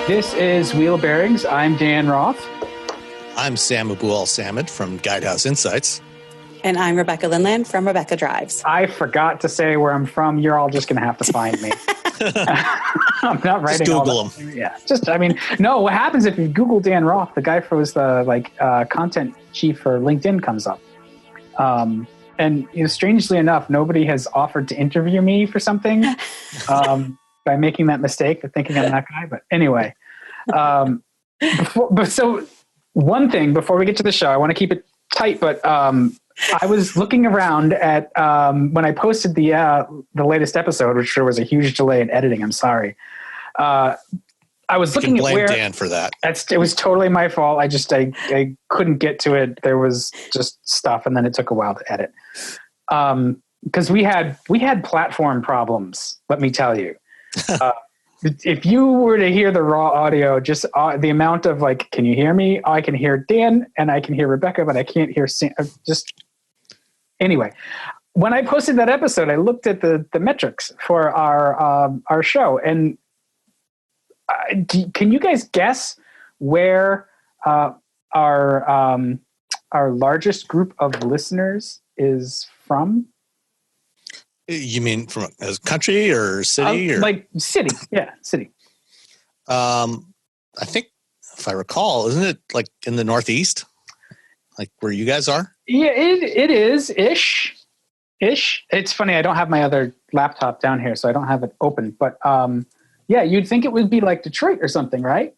This is Wheel Bearings. I'm Dan Roth. I'm Sam Abu-Al-Samad from Guidehouse Insights. And I'm Rebecca Lindland from Rebecca Drives. I forgot to say where I'm from. You're all just going to have to find me. I'm not writing. Just Google them. Yeah. No, what happens if you Google Dan Roth, the guy who was the content chief for LinkedIn comes up. And strangely enough, nobody has offered to interview me for something by making that mistake of thinking I'm that guy. But anyway, so one thing before we get to the show, I want to keep it tight, but I was looking around at when I posted the latest episode, which there was a huge delay in editing. I'm sorry. I was looking at where Dan for that. It was totally my fault. I couldn't get to it. There was just stuff, and then it took a while to edit. Because we had platform problems. Let me tell you. If you were to hear the raw audio, just the amount of can you hear me? I can hear Dan and I can hear Rebecca, but I can't hear Sam. Anyway, when I posted that episode, I looked at the metrics for our show, and can you guys guess where our largest group of listeners is from? You mean from a country or city? City. Yeah, city. I think, if I recall, isn't it in the Northeast? Where you guys are? Yeah, it is ish. It's funny. I don't have my other laptop down here, so I don't have it open. But yeah, you'd think it would be like Detroit or something, right?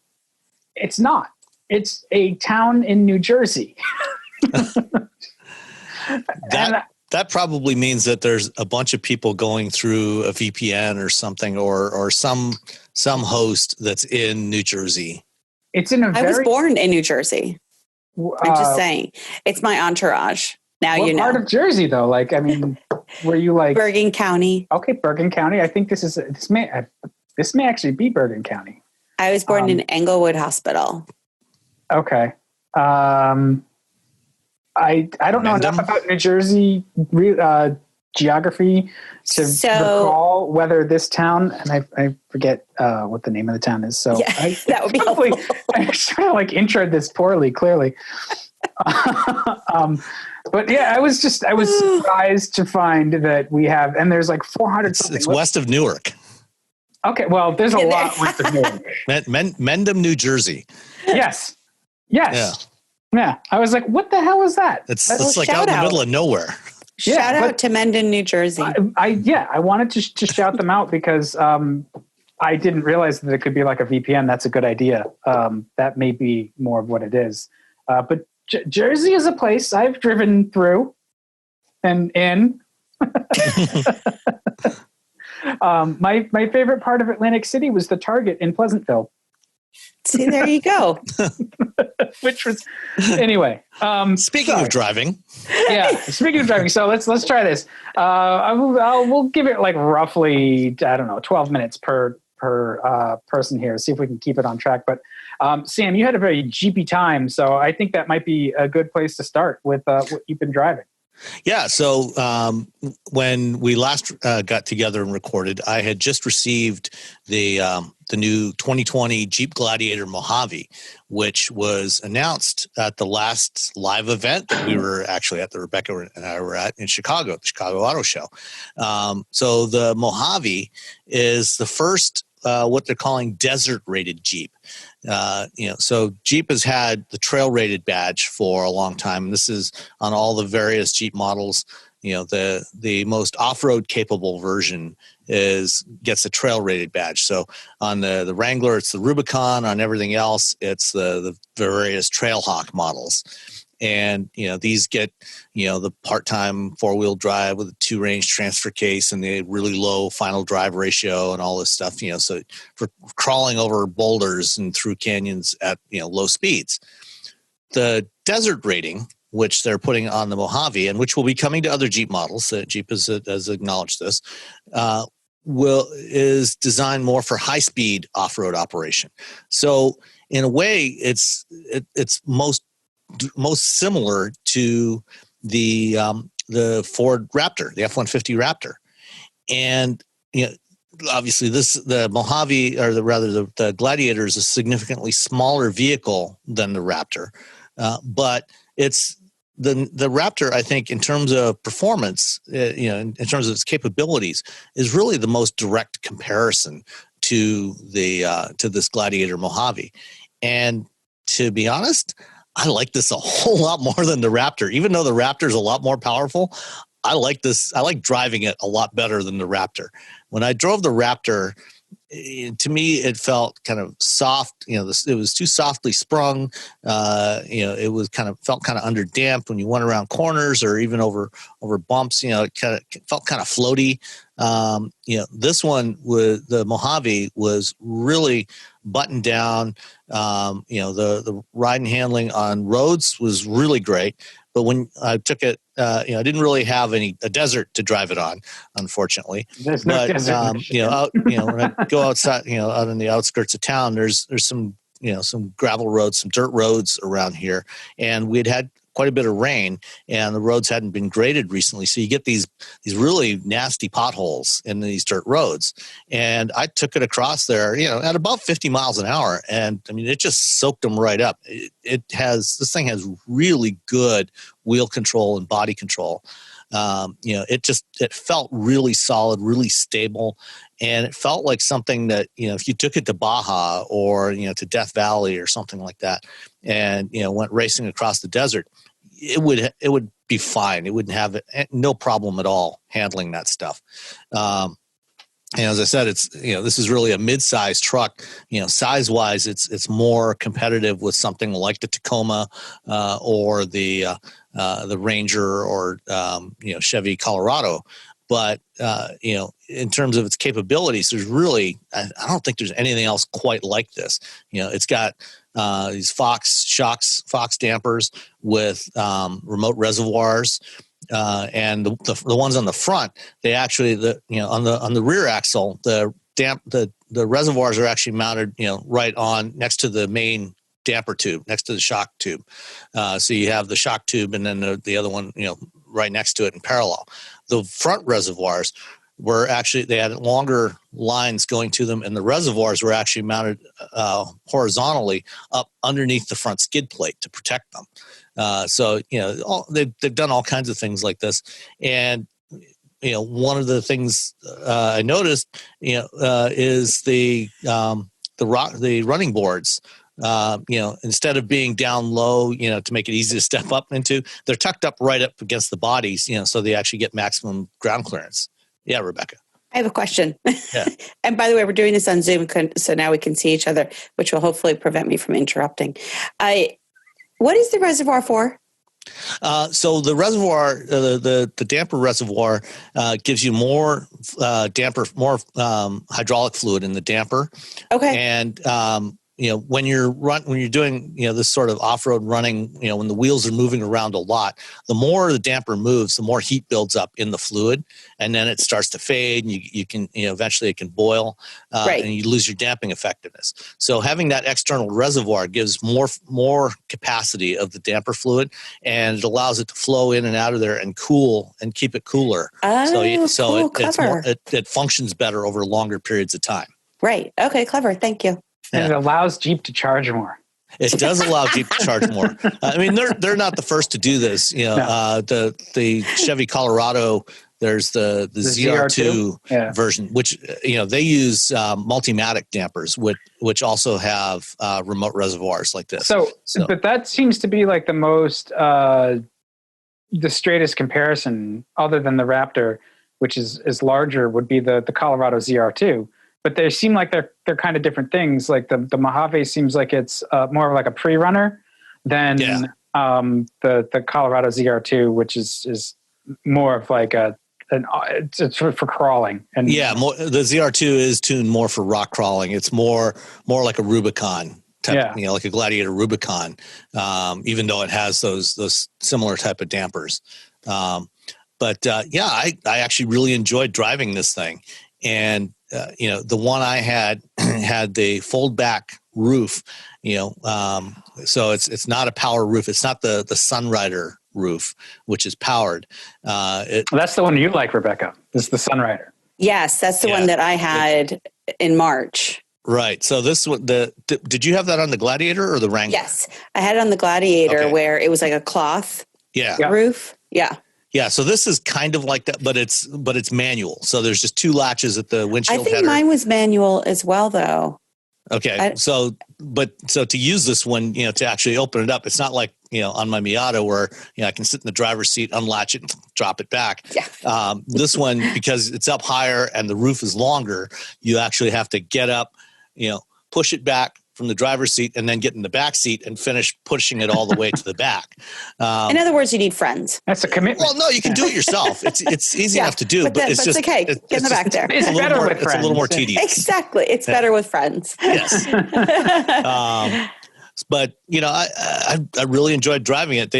It's not. It's a town in New Jersey. That probably means that there's a bunch of people going through a VPN or something, or some host that's in New Jersey. It's in I was born in New Jersey. I'm just saying, it's my entourage. Now you know. What part of Jersey, though? Were you Bergen County? Okay, Bergen County. I think this may actually be Bergen County. I was born in Englewood Hospital. Okay. I don't know enough about New Jersey geography to recall whether this town, and I forget what the name of the town is. So yeah, that would be helpful. I sort of introed this poorly, clearly. But yeah, I was surprised to find that we have, and there's 400. It's west of Newark. Okay, well, there's a lot west of Newark. Mendham, New Jersey. Yes. Yeah. Yeah, I was like, "What the hell is that?" It's out in the middle of nowhere. Shout out to Mendon, New Jersey. I wanted to shout them out because I didn't realize that it could be like a VPN. That's a good idea. That may be more of what it is. But Jersey is a place I've driven through and in. My favorite part of Atlantic City was the Target in Pleasantville. See, there you go. Which was anyway. Speaking of driving, so let's try this. We'll give it roughly 12 minutes per person here. See if we can keep it on track. But Sam, you had a very Jeepy time, so I think that might be a good place to start with what you've been driving. Yeah. So when we last got together and recorded, I had just received the new 2020 Jeep Gladiator Mojave, which was announced at the last live event that we were actually at, that Rebecca and I were at in Chicago, at the Chicago Auto Show. So the Mojave is the first what they're calling desert rated Jeep. So Jeep has had the trail rated badge for a long time. This is on all the various Jeep models. The most off-road capable version gets a trail rated badge. So on the Wrangler, it's the Rubicon. On everything else, it's the various Trailhawk models. And, these get, the part-time four-wheel drive with a 2-range transfer case and the really low final drive ratio and all this stuff, so for crawling over boulders and through canyons at, low speeds. The desert rating, which they're putting on the Mojave and which will be coming to other Jeep models, Jeep has acknowledged this, is designed more for high-speed off-road operation. So in a way, it's most similar to the Ford Raptor, the F-150 Raptor. And obviously the Mojave, or the Gladiator, is a significantly smaller vehicle than the Raptor, but it's the Raptor, I think, in terms of performance, in terms of its capabilities, is really the most direct comparison to this Gladiator Mojave. And to be honest, I like this a whole lot more than the Raptor. Even though the Raptor is a lot more powerful, I like this. I like driving it a lot better than the Raptor. When I drove the Raptor, to me, it felt kind of soft. It was too softly sprung. It was felt kind of underdamped when you went around corners or even over bumps. It felt kind of floaty. This one, with the Mojave, was really buttoned down. The ride and handling on roads was really great. But when I took it, I didn't really have a desert to drive it on, unfortunately. There's no desert. When I go outside, out in the outskirts of town, there's some gravel roads, some dirt roads around here, and we'd had quite a bit of rain, and the roads hadn't been graded recently, so you get these really nasty potholes in these dirt roads. And I took it across there, at about 50 miles an hour, and I mean, it just soaked them right up. This thing has really good wheel control and body control. It felt really solid, really stable, and it felt like something that, if you took it to Baja or, to Death Valley or something like that, and, went racing across the desert, it would be fine. It wouldn't have no problem at all handling that stuff. And as I said, this is really a mid-sized truck. Size-wise, it's more competitive with something like the Tacoma or the Ranger or Chevy Colorado. But in terms of its capabilities, there's really I don't think there's anything else quite like this. It's got these Fox dampers with remote reservoirs. And the ones on the front, they actually on the rear axle, the reservoirs are actually mounted right on next to the main damper tube, next to the shock tube. So you have the shock tube and then the other one right next to it in parallel. The front reservoirs they had longer lines going to them, and the reservoirs were actually mounted horizontally up underneath the front skid plate to protect them. So they've done all kinds of things like this, and one of the things I noticed is the running boards. Instead of being down low, to make it easy to step up into, they're tucked up right up against the bodies, so they actually get maximum ground clearance. Yeah, Rebecca. I have a question. Yeah. And by the way, we're doing this on Zoom, so now we can see each other, which will hopefully prevent me from interrupting. What is the reservoir for? So the reservoir, the damper reservoir, gives you more hydraulic fluid in the damper. Okay. And when you're doing this sort of off-road running, when the wheels are moving around a lot, the more the damper moves, the more heat builds up in the fluid, and then it starts to fade, and you can eventually it can boil, right. And you lose your damping effectiveness. So having that external reservoir gives more capacity of the damper fluid, and it allows it to flow in and out of there and cool and keep it cooler. Cool, clever. It functions better over longer periods of time. Right. Okay. Clever. Thank you. And it allows Jeep to charge more. It does allow Jeep to charge more. I mean, they're not the first to do this. No. The Chevy Colorado, there's the ZR2 version, which they use Multimatic dampers, which also have remote reservoirs like this. So, but that seems to be like the most the straightest comparison, other than the Raptor, which is larger, would be the Colorado ZR2. But they seem like they're kind of different things. Like the Mojave seems like it's more like a pre-runner than the Colorado ZR2, which is more of like it's for crawling. And the ZR2 is tuned more for rock crawling. It's more like a Rubicon type, like a Gladiator Rubicon, even though it has those similar type of dampers. But I actually really enjoyed driving this thing. And the one I had the fold back roof, so it's not a power roof. It's not the Sunrider roof, which is powered. That's the one you like, Rebecca. It's the Sunrider. Yes, that's the one that I had in March. Right. So this one, did you have that on the Gladiator or the Wrangler? Yes, I had it on the Gladiator where it was like a cloth roof. Yeah. Yeah. So this is kind of like that, but it's manual. So there's just two latches at the windshield I think header. mine was manual as well, though. Okay. So to use this one, to actually open it up, it's not like, on my Miata where, I can sit in the driver's seat, unlatch it and drop it back. Yeah. This one, because it's up higher and the roof is longer, you actually have to get up, push it back from the driver's seat and then get in the back seat and finish pushing it all the way to the back. In other words, you need friends. That's a commitment. Well, no, you can do it yourself. It's easy enough to do, but it's just okay. Get in the back there. It's better with friends. It's a little more tedious. Exactly. It's better with friends. Yes. But I really enjoyed driving it.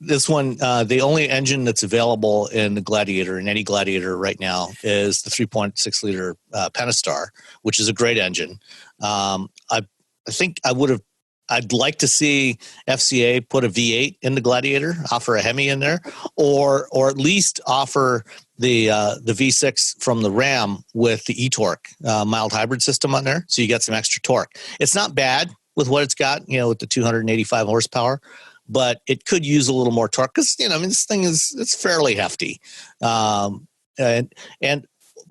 This one, the only engine that's available in the Gladiator, in any Gladiator right now, is the 3.6 liter Pentastar, which is a great engine. I think I'd like to see FCA put a V8 in the Gladiator, offer a Hemi in there, or at least offer the V6 from the Ram with the e-torque mild hybrid system on there, so you get some extra torque. It's not bad with what it's got, with the 285 horsepower. But it could use a little more torque because, this thing it's fairly hefty. And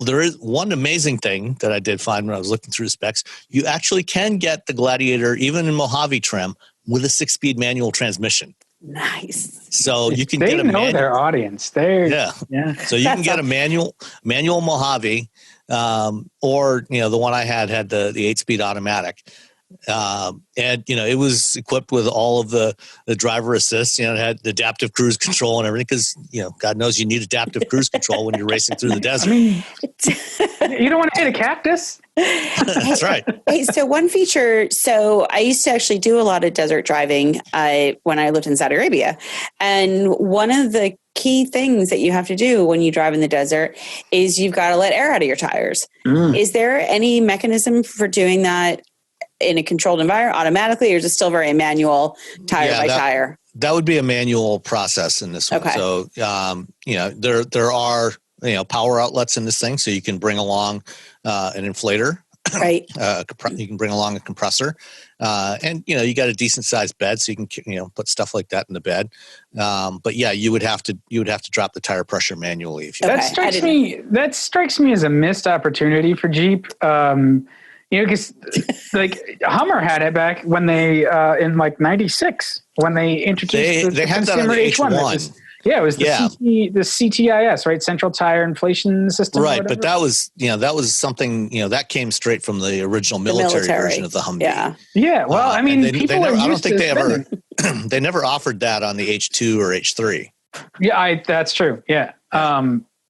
there is one amazing thing that I did find when I was looking through the specs. You actually can get the Gladiator, even in Mojave trim, with a 6-speed manual transmission. Nice. So you can they get a know their audience. Yeah. So you can get a manual Mojave, or the one I had the 8-speed automatic. And it was equipped with all of the driver assist. It had the adaptive cruise control and everything because God knows you need adaptive cruise control when you're racing through the desert. I mean, you don't want to hit a cactus. That's right. Hey, so one feature. So I used to actually do a lot of desert driving when I lived in Saudi Arabia, and one of the key things that you have to do when you drive in the desert is you've got to let air out of your tires. Is there any mechanism for doing that in a controlled environment automatically, or is it still very manual tire by tire? That would be a manual process in this one. Okay. So, there are, power outlets in this thing. So you can bring along an inflator, right? You can bring along a compressor, and, you got a decent sized bed. So you can, put stuff like that in the bed. But yeah, you would have to drop the tire pressure manually. If you That strikes me as a missed opportunity for Jeep. Because like Hummer had it back when they in like '96 when they introduced they had that on the H1. It was the CTIS, right? Central Tire Inflation System. Right, but that was something that came straight from the original military version of the Humvee. Yeah. Yeah. Well, I mean, they never offered that on the H2 or H3. Yeah, that's true. Yeah.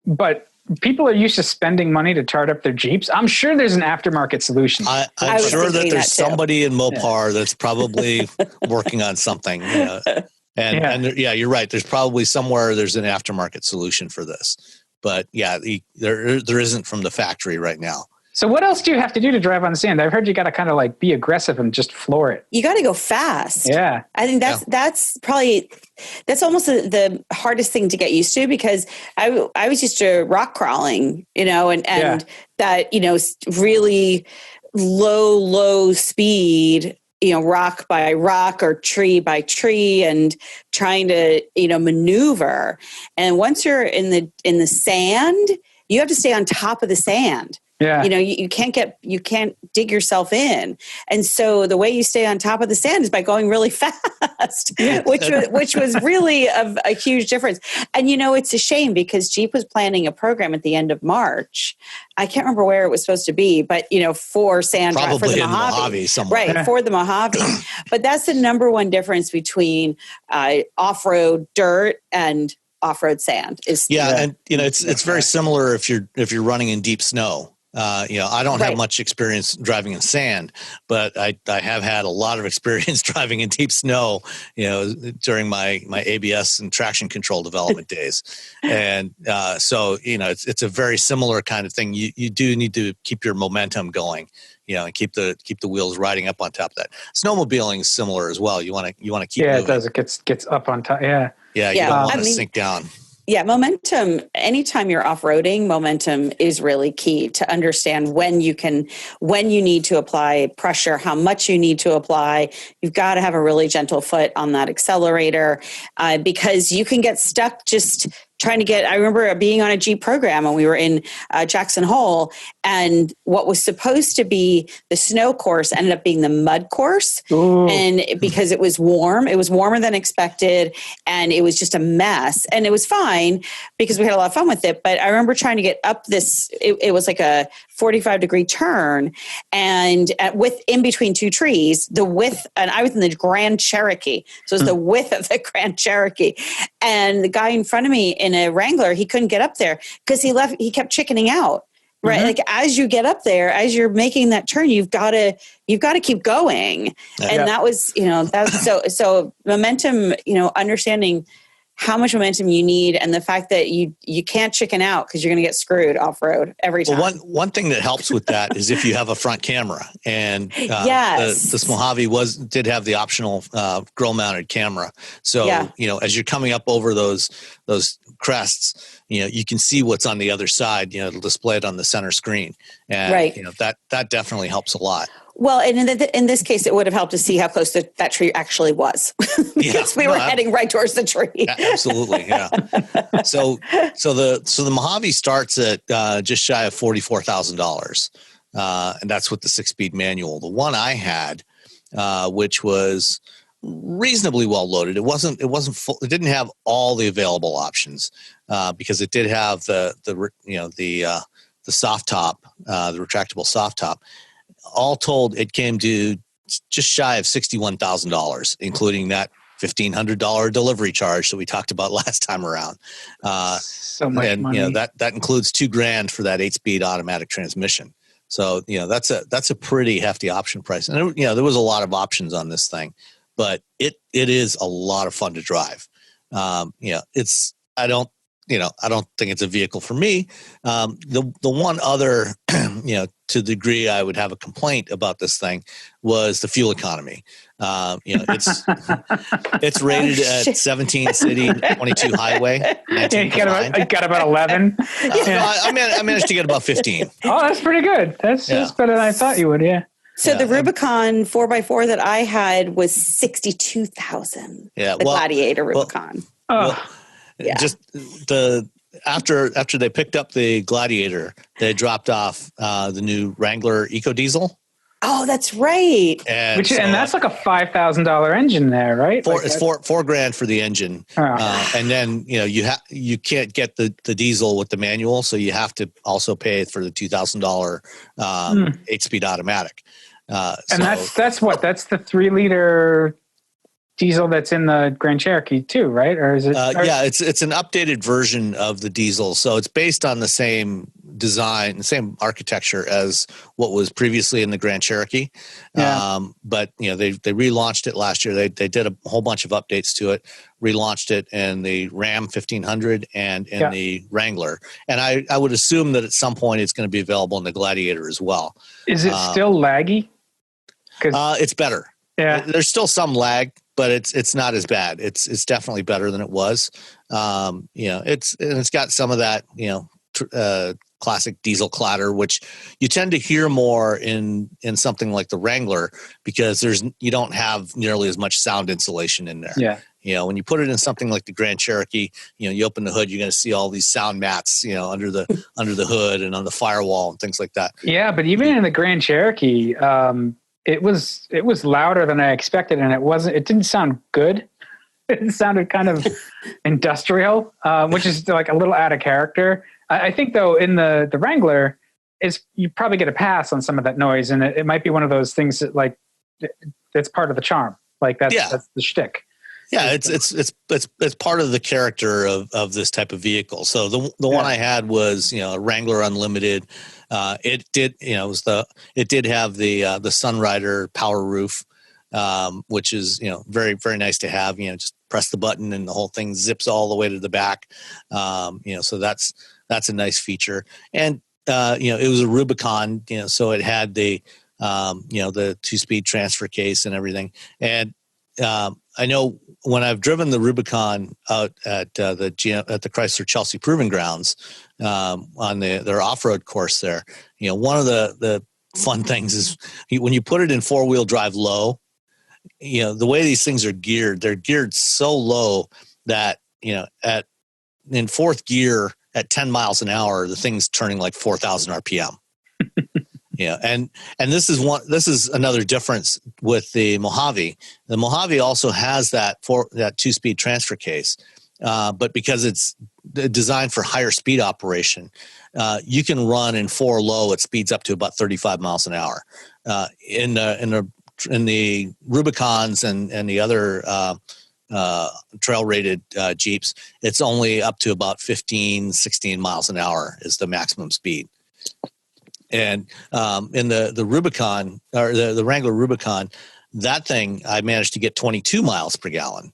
But people are used to spending money to tart up their Jeeps. I'm sure there's an aftermarket solution. I'm sure that there's somebody in Mopar that's probably working on something. And you're right. There's probably somewhere there's an aftermarket solution for this. But there isn't from the factory right now. So what else do you have to do to drive on the sand? I've heard you got to kind of like be aggressive and just floor it. You got to go fast. Yeah. I think that's almost the hardest thing to get used to, because I was used to rock crawling, and that, really low speed, rock by rock or tree by tree, and trying to, maneuver. And once you're in the sand, you have to stay on top of the sand. Yeah. You can't dig yourself in. And so the way you stay on top of the sand is by going really fast, which was really a huge difference. And, it's a shame because Jeep was planning a program at the end of March. I can't remember where it was supposed to be, but, for sand drive, for the Mojave somewhere. Right, for the Mojave. But that's the number one difference between off-road dirt and off-road sand is. And it's very similar if you're running in deep snow. I don't have much experience driving in sand, but I have had a lot of experience driving in deep snow, during my ABS and traction control development days. And so, it's a very similar kind of thing. You do need to keep your momentum going, and keep the wheels riding up on top of that. Snowmobiling is similar as well. You want to keep moving. It does. It gets up on top. Yeah. Yeah. You don't want to sink down. Yeah, momentum, anytime you're off-roading, momentum is really key to understand when you need to apply pressure, how much you need to apply. You've got to have a really gentle foot on that accelerator because you can get stuck just trying to get, I remember being on a Jeep program when we were in Jackson Hole, and what was supposed to be the snow course ended up being the mud course. Ooh. And because it was warmer than expected, and it was just a mess. And it was fine because we had a lot of fun with it. But I remember trying to get up this, it was like a 45-degree turn, and in between two trees, and I was in the Grand Cherokee. So it was the width of the Grand Cherokee. And the guy in front of me in a Wrangler, he couldn't get up there because he kept chickening out. Right. Mm-hmm. Like as you get up there, as you're making that turn, you've got to keep going. And that was, so momentum, understanding how much momentum you need and the fact that you can't chicken out because you're going to get screwed off-road every time. Well, one thing that helps with that is if you have a front camera, and yes. This Mojave did have the optional grill-mounted camera. So, as you're coming up over those crests, you can see what's on the other side, it'll display it on the center screen. And, right. That definitely helps a lot. Well, and in this case, it would have helped to see how close that tree actually was because we were heading right towards the tree. Absolutely, yeah. So the Mojave starts at just shy of $44,000, and that's with the 6-speed manual. The one I had, which was reasonably well loaded, it wasn't full. It didn't have all the available options because it did have the soft top, the retractable soft top. All told, it came to just shy of $61,000, including that $1,500 delivery charge that we talked about last time around. So much money. That includes $2,000 for that 8-speed automatic transmission. So that's a pretty hefty option price. And there was a lot of options on this thing, but it is a lot of fun to drive. I don't think it's a vehicle for me. The one other, to the degree I would have a complaint about this thing was the fuel economy. It's rated at 17 city, 22 highway. You got about 11. I managed to get about 15. Oh, that's pretty good. That's better than I thought you would. Yeah. So the Rubicon 4x4 that I had was $62,000. Yeah, the Gladiator Rubicon. Just after they picked up the Gladiator, they dropped off the new Wrangler Ecodiesel. Oh, that's right. And that's like a $5,000 engine there, right? It's $4,000 for the engine, and then you can't get the diesel with the manual, so you have to also pay for the $2,000 8-speed automatic. And that's the 3-liter diesel that's in the Grand Cherokee too, right? Or is it? It's an updated version of the diesel, so it's based on the same design, the same architecture as what was previously in the Grand Cherokee. Yeah. But they relaunched it last year. They did a whole bunch of updates to it, relaunched it in the Ram 1500 and in the Wrangler. And I would assume that at some point it's going to be available in the Gladiator as well. Is it still laggy? It's better. Yeah. There's still some lag, but it's not as bad. It's definitely better than it was. It's got some of that, classic diesel clatter, which you tend to hear more in something like the Wrangler because you don't have nearly as much sound insulation in there. Yeah. When you put it in something like the Grand Cherokee, you open the hood, you're going to see all these sound mats, under the hood and on the firewall and things like that. Yeah, but even in the Grand Cherokee, it was louder than I expected, and it didn't sound good. It sounded kind of industrial, which is like a little out of character. I think though in the Wrangler you probably get a pass on some of that noise, and it might be one of those things that that's part of the charm. Like that's the shtick. Yeah, it's part of the character of this type of vehicle. So the one I had was a Wrangler Unlimited. It did have the Sunrider power roof, which is very, very nice to have. Just press the button and the whole thing zips all the way to the back. So that's a nice feature. And it was a Rubicon. So it had the 2-speed transfer case and everything. And I know when I've driven the Rubicon out at the Chrysler Chelsea Proving Grounds on their off-road course there, one of the fun things is when you put it in four-wheel drive low, the way these things are geared, they're geared so low that, in fourth gear at 10 miles an hour, the thing's turning like 4,000 RPM. And this is another difference with the Mojave. The Mojave also has that 2-speed transfer case, but because it's designed for higher speed operation, you can run in 4 low at speeds up to about 35 miles an hour. In the Rubicons and the other trail rated Jeeps, it's only up to about 15, 16 miles an hour is the maximum speed. And in the Rubicon, or the Wrangler Rubicon, that thing I managed to get 22 miles per gallon,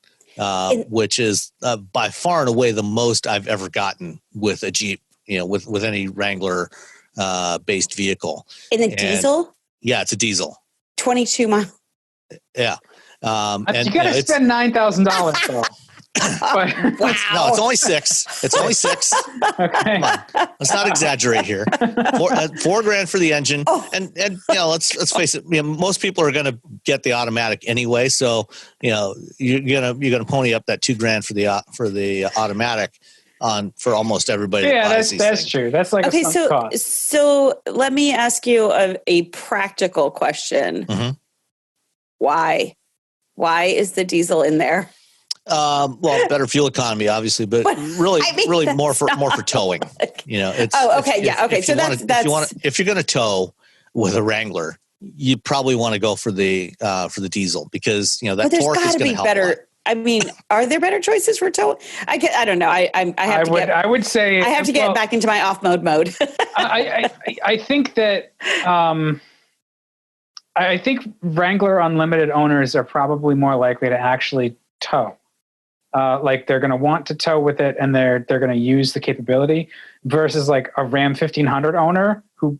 which is by far and away the most I've ever gotten with a Jeep, with any Wrangler based vehicle. In a diesel? Yeah, it's a diesel. 22 miles. Yeah. And you got to spend $9,000 though. Wow. No, it's only 6. It's only 6. Okay. Let's not exaggerate here. $4,000 for the engine, and let's face it. Most people are going to get the automatic anyway, so you're gonna pony up that $2,000 for the automatic for almost everybody. Yeah, that's true. That's like okay. So let me ask you a practical question. Mm-hmm. Why is the diesel in there? Well, better fuel economy, obviously, but really more for towing. It's okay, yeah, okay. So if you're going to tow with a Wrangler, you probably want to go for the diesel because that torque is going to help. Better. I mean, are there better choices for towing? I don't know. I would say I have to get back into my off mode. I think that. I think Wrangler Unlimited owners are probably more likely to actually tow. Like they're going to want to tow with it, and they're going to use the capability. Versus like a Ram 1500 owner who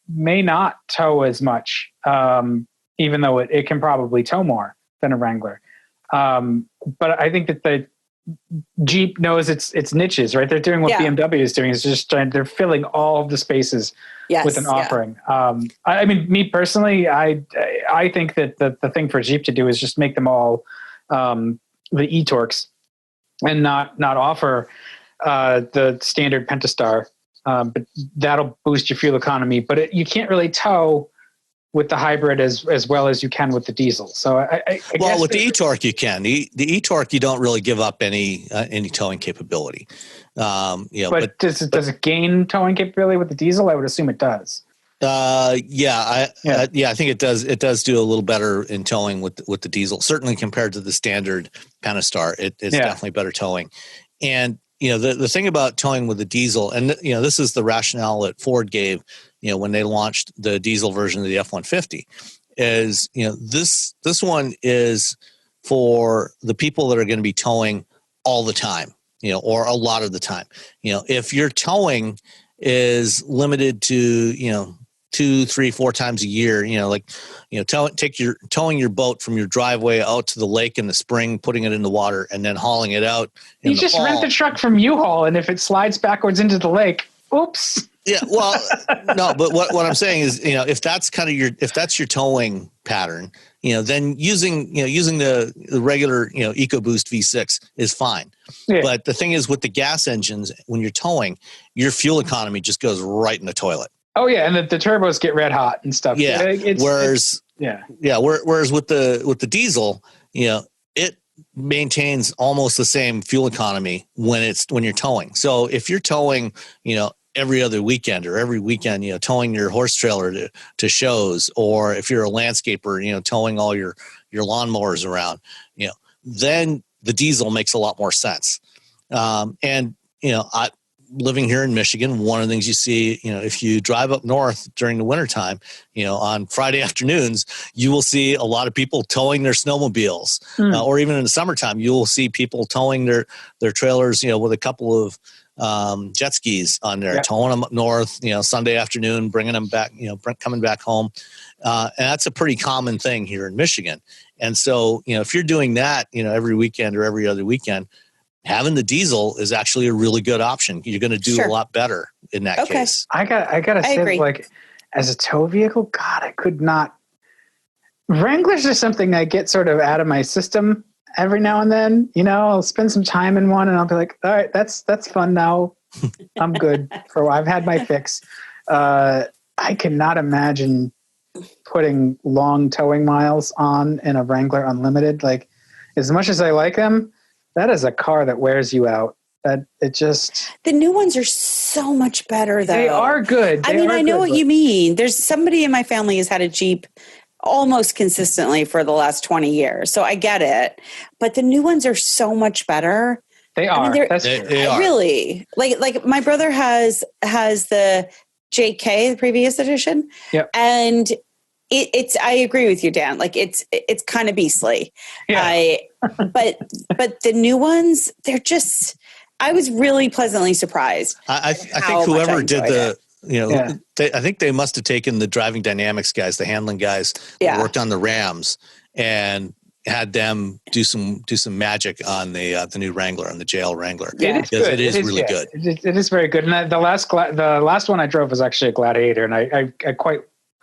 may not tow as much, even though it can probably tow more than a Wrangler. But I think that the Jeep knows its niches, right? They're doing what BMW is doing. Is just they're filling all of the spaces with an offering. I mean, me personally, I think that the thing for Jeep to do is just make them all the e-torques and not offer the standard Pentastar. But that'll boost your fuel economy. But you can't really tow with the hybrid as well as you can with the diesel. So I guess with the e-torque you can. The e-torque you don't really give up any towing capability. But does it gain towing capability with the diesel? I would assume it does. I think it does. It does do a little better in towing with the diesel. Certainly compared to the standard Pentastar, it's definitely better towing. And the thing about towing with the diesel, and this is the rationale that Ford gave, when they launched the diesel version of the F-150, is this one is for the people that are going to be towing all the time, or a lot of the time. If your towing is limited to 2, 3, 4 times a year, towing your boat from your driveway out to the lake in the spring, putting it in the water, and then hauling it out. You just rent the truck from U-Haul, and if it slides backwards into the lake, oops. Yeah, well, no, but what I'm saying is, if that's if that's your towing pattern, then using the regular, EcoBoost V6 is fine. Yeah. But the thing is, with the gas engines, when you're towing, your fuel economy just goes right in the toilet. Oh yeah, and the turbos get red hot and stuff. Yeah. Whereas with the diesel, it maintains almost the same fuel economy when you're towing. So if you're towing, every other weekend or every weekend, towing your horse trailer to shows, or if you're a landscaper, towing all your lawnmowers around, then the diesel makes a lot more sense. Living here in Michigan, one of the things you see, if you drive up north during the wintertime, on Friday afternoons, you will see a lot of people towing their snowmobiles, or even in the summertime, you will see people towing their trailers, with a couple of jet skis on there, Yeah. towing them up north, Sunday afternoon, bringing them back, coming back home. And that's a pretty common thing here in Michigan. And so, if you're doing that, every weekend or every other weekend, having the diesel is actually a really good option. You're going to do a lot better in that case. I gotta say, agree. like, as a tow vehicle, God, I could not. Wranglers are something I get sort of out of my system every now and then. I'll spend some time in one and I'll be like, all right, that's fun now. I'm good. I've had my fix. I cannot imagine putting long towing miles on in a Wrangler Unlimited. Like, as much as I like them, that is a car that wears you out. That it just. The new ones are so much better, though. They are good. I know what you mean. There's somebody in my family has had a Jeep almost consistently for the last 20 years. So I get it. But the new ones are so much better. They are. They are. Really. Like my brother has the JK, the previous edition. Yep. And it's I agree with you, Dan. Like it's kind of beastly. Yeah. But the new ones, they're just, I was really pleasantly surprised. I think whoever did I think they must have taken the driving dynamics guys, the handling guys that worked on the Rams, and had them do some magic on the new Wrangler, on the JL Wrangler. Yeah. It is really good. It is very good. And the last one I drove was actually a Gladiator, and I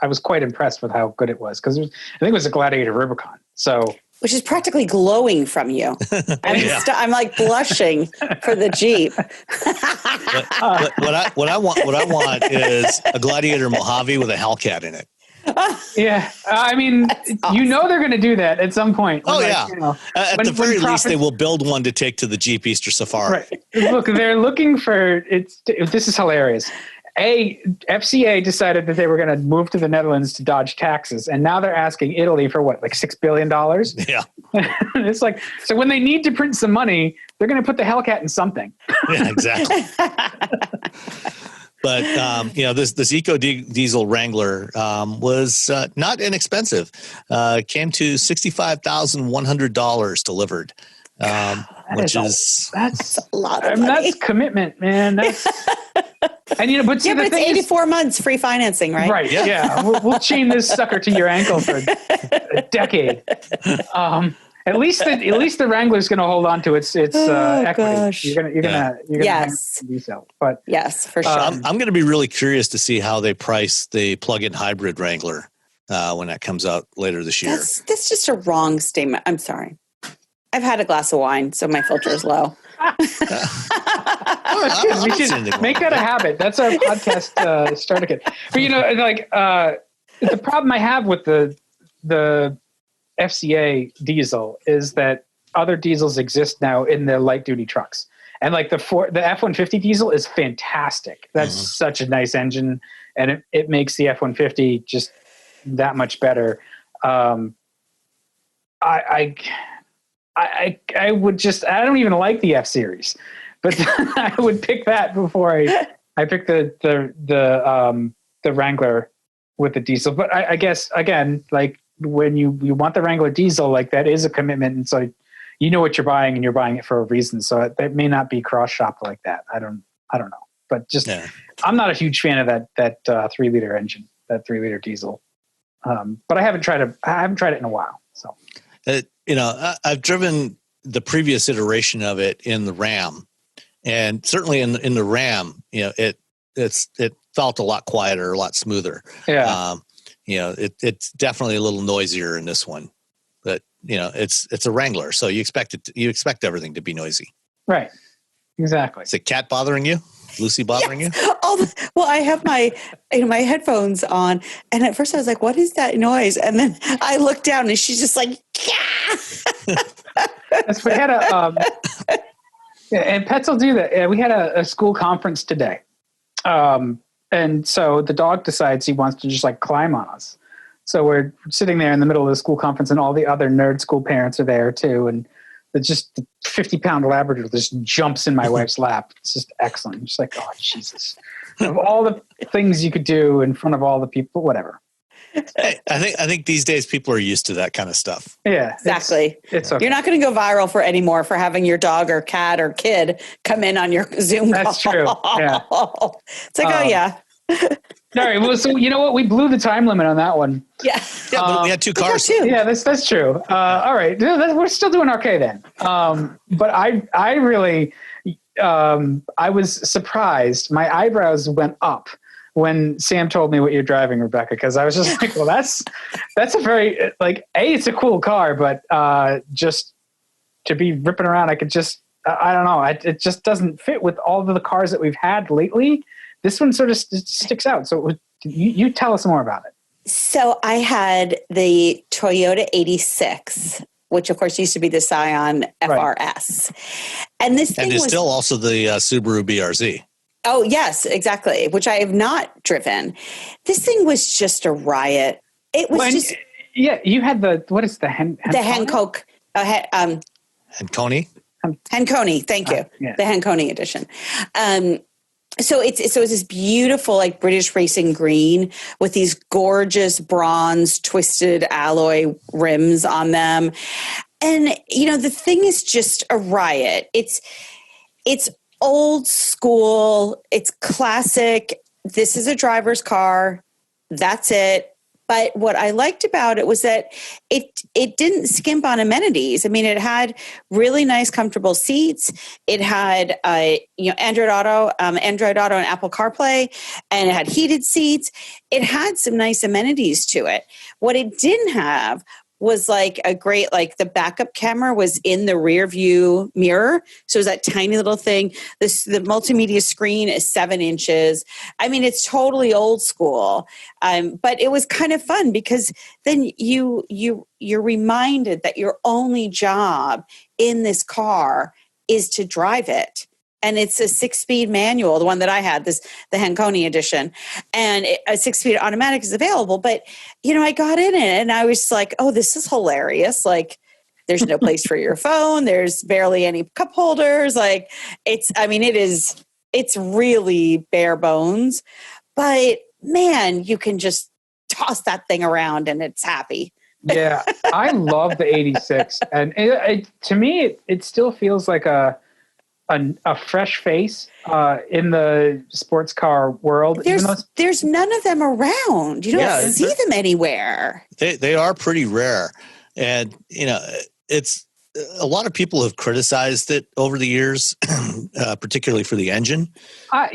was quite impressed with how good it was, because I think it was a Gladiator Rubicon. So. Which is practically glowing from you. I'm like blushing for the Jeep. What I want is a Gladiator Mojave with a Hellcat in it. Yeah, I mean, awesome. They're going to do that at some point. Oh, yeah. At the very least, they will build one to take to the Jeep Easter Safari. Right. Look, they're looking for it. This is hilarious. FCA decided that they were going to move to the Netherlands to dodge taxes, and now they're asking Italy for what, like $6 billion? Yeah. It's like, so when they need to print some money, they're going to put the Hellcat in something. Yeah, exactly. But this Ecodiesel Wrangler was not inexpensive. It came to $65,100 delivered, which is that's a lot of money. That's commitment, man. That's and but it's 84 months free financing, right? Right. Yeah, we'll chain this sucker to your ankle for a decade. At least the Wrangler's going to hold on to its equity. Gosh. You're gonna yes. But yes, for sure. I'm going to be really curious to see how they price the plug-in hybrid Wrangler when that comes out later this year. That's just a wrong statement. I'm sorry. I've had a glass of wine, so my filter is low. We should make that a habit. That's our podcast starter kit. But the problem I have with the FCA diesel is that other diesels exist now in the light duty trucks, and like the F-150 diesel is fantastic. That's such a nice engine, and it makes the F-150 just that much better. I would just, I don't even like the F series, but I would pick that before I pick the Wrangler with the diesel. But I guess again, like when you want the Wrangler diesel, like that is a commitment, and so you know what you're buying, and you're buying it for a reason. So it may not be cross shopped like that. I don't know, but just I'm not a huge fan of that 3-liter engine, that 3-liter diesel. But I haven't tried it in a while. So. I've driven the previous iteration of it in the Ram, and certainly in the Ram, it felt a lot quieter, a lot smoother. Yeah. It's definitely a little noisier in this one, but it's a Wrangler, so you expect everything to be noisy. Right. Exactly. Is the cat bothering you? Lucy bothering you? Well, I have my headphones on, and at first I was like, "What is that noise?" And then I looked down, and she's just like, we had and pets will do that. We had a school conference today, and so the dog decides he wants to just like climb on us. So we're sitting there in the middle of the school conference, and all the other nerd school parents are there too, and the 50-pound Labrador just jumps in my wife's lap. It's just excellent. It's like, oh, Jesus. Of all the things you could do in front of all the people, whatever. Hey, I think these days people are used to that kind of stuff. Yeah, exactly. It's okay. You're not going to go viral for having your dog or cat or kid come in on your Zoom call. That's true. Yeah. It's like, oh yeah. All right. Well, so you know what? We blew the time limit on that one. Yeah. Yeah, but we had two cars. Yeah, that's true. All right. We're still doing okay then. But I really, I was surprised. My eyebrows went up when Sam told me what you're driving, Rebecca, because I was just like, well, that's a very, like, it's a cool car, but just to be ripping around, I could just, I don't know. It just doesn't fit with all of the cars that we've had lately. This one sort of sticks out. So you tell us more about it. So I had the Toyota 86, which of course used to be the Scion FRS. And this thing is still also the Subaru BRZ. Oh, yes, exactly, which I have not driven. This thing was just a riot. It was Yeah, you had what is the Hankook. Hakone? Hakone, thank you. Yeah. The Hakone edition. So it's this beautiful, like, British racing green with these gorgeous bronze twisted alloy rims on them. And, you know, the thing is just a riot. It's old school. It's classic. This is a driver's car. That's it. But what I liked about it was that it didn't skimp on amenities. I mean, it had really nice, comfortable seats. It had Android Auto and Apple CarPlay, and it had heated seats. It had some nice amenities to it. What it didn't have was like a great, like, the backup camera was in the rear view mirror. So it was that tiny little thing. The multimedia screen is 7 inches. I mean, it's totally old school. But it was kind of fun because then you're reminded that your only job in this car is to drive it. And it's a 6-speed manual, the one that I had, the Hakone edition. And a 6-speed automatic is available. But, you know, I got in it and I was like, oh, this is hilarious. Like, there's no place for your phone. There's barely any cup holders. Like, it's really bare bones. But, man, you can just toss that thing around and it's happy. Yeah, I love the 86. And to me, it still feels like a fresh face in the sports car world. There's none of them around. You don't see them anywhere. They are pretty rare. And, you know, it's a lot of people have criticized it over the years, particularly for the engine. I've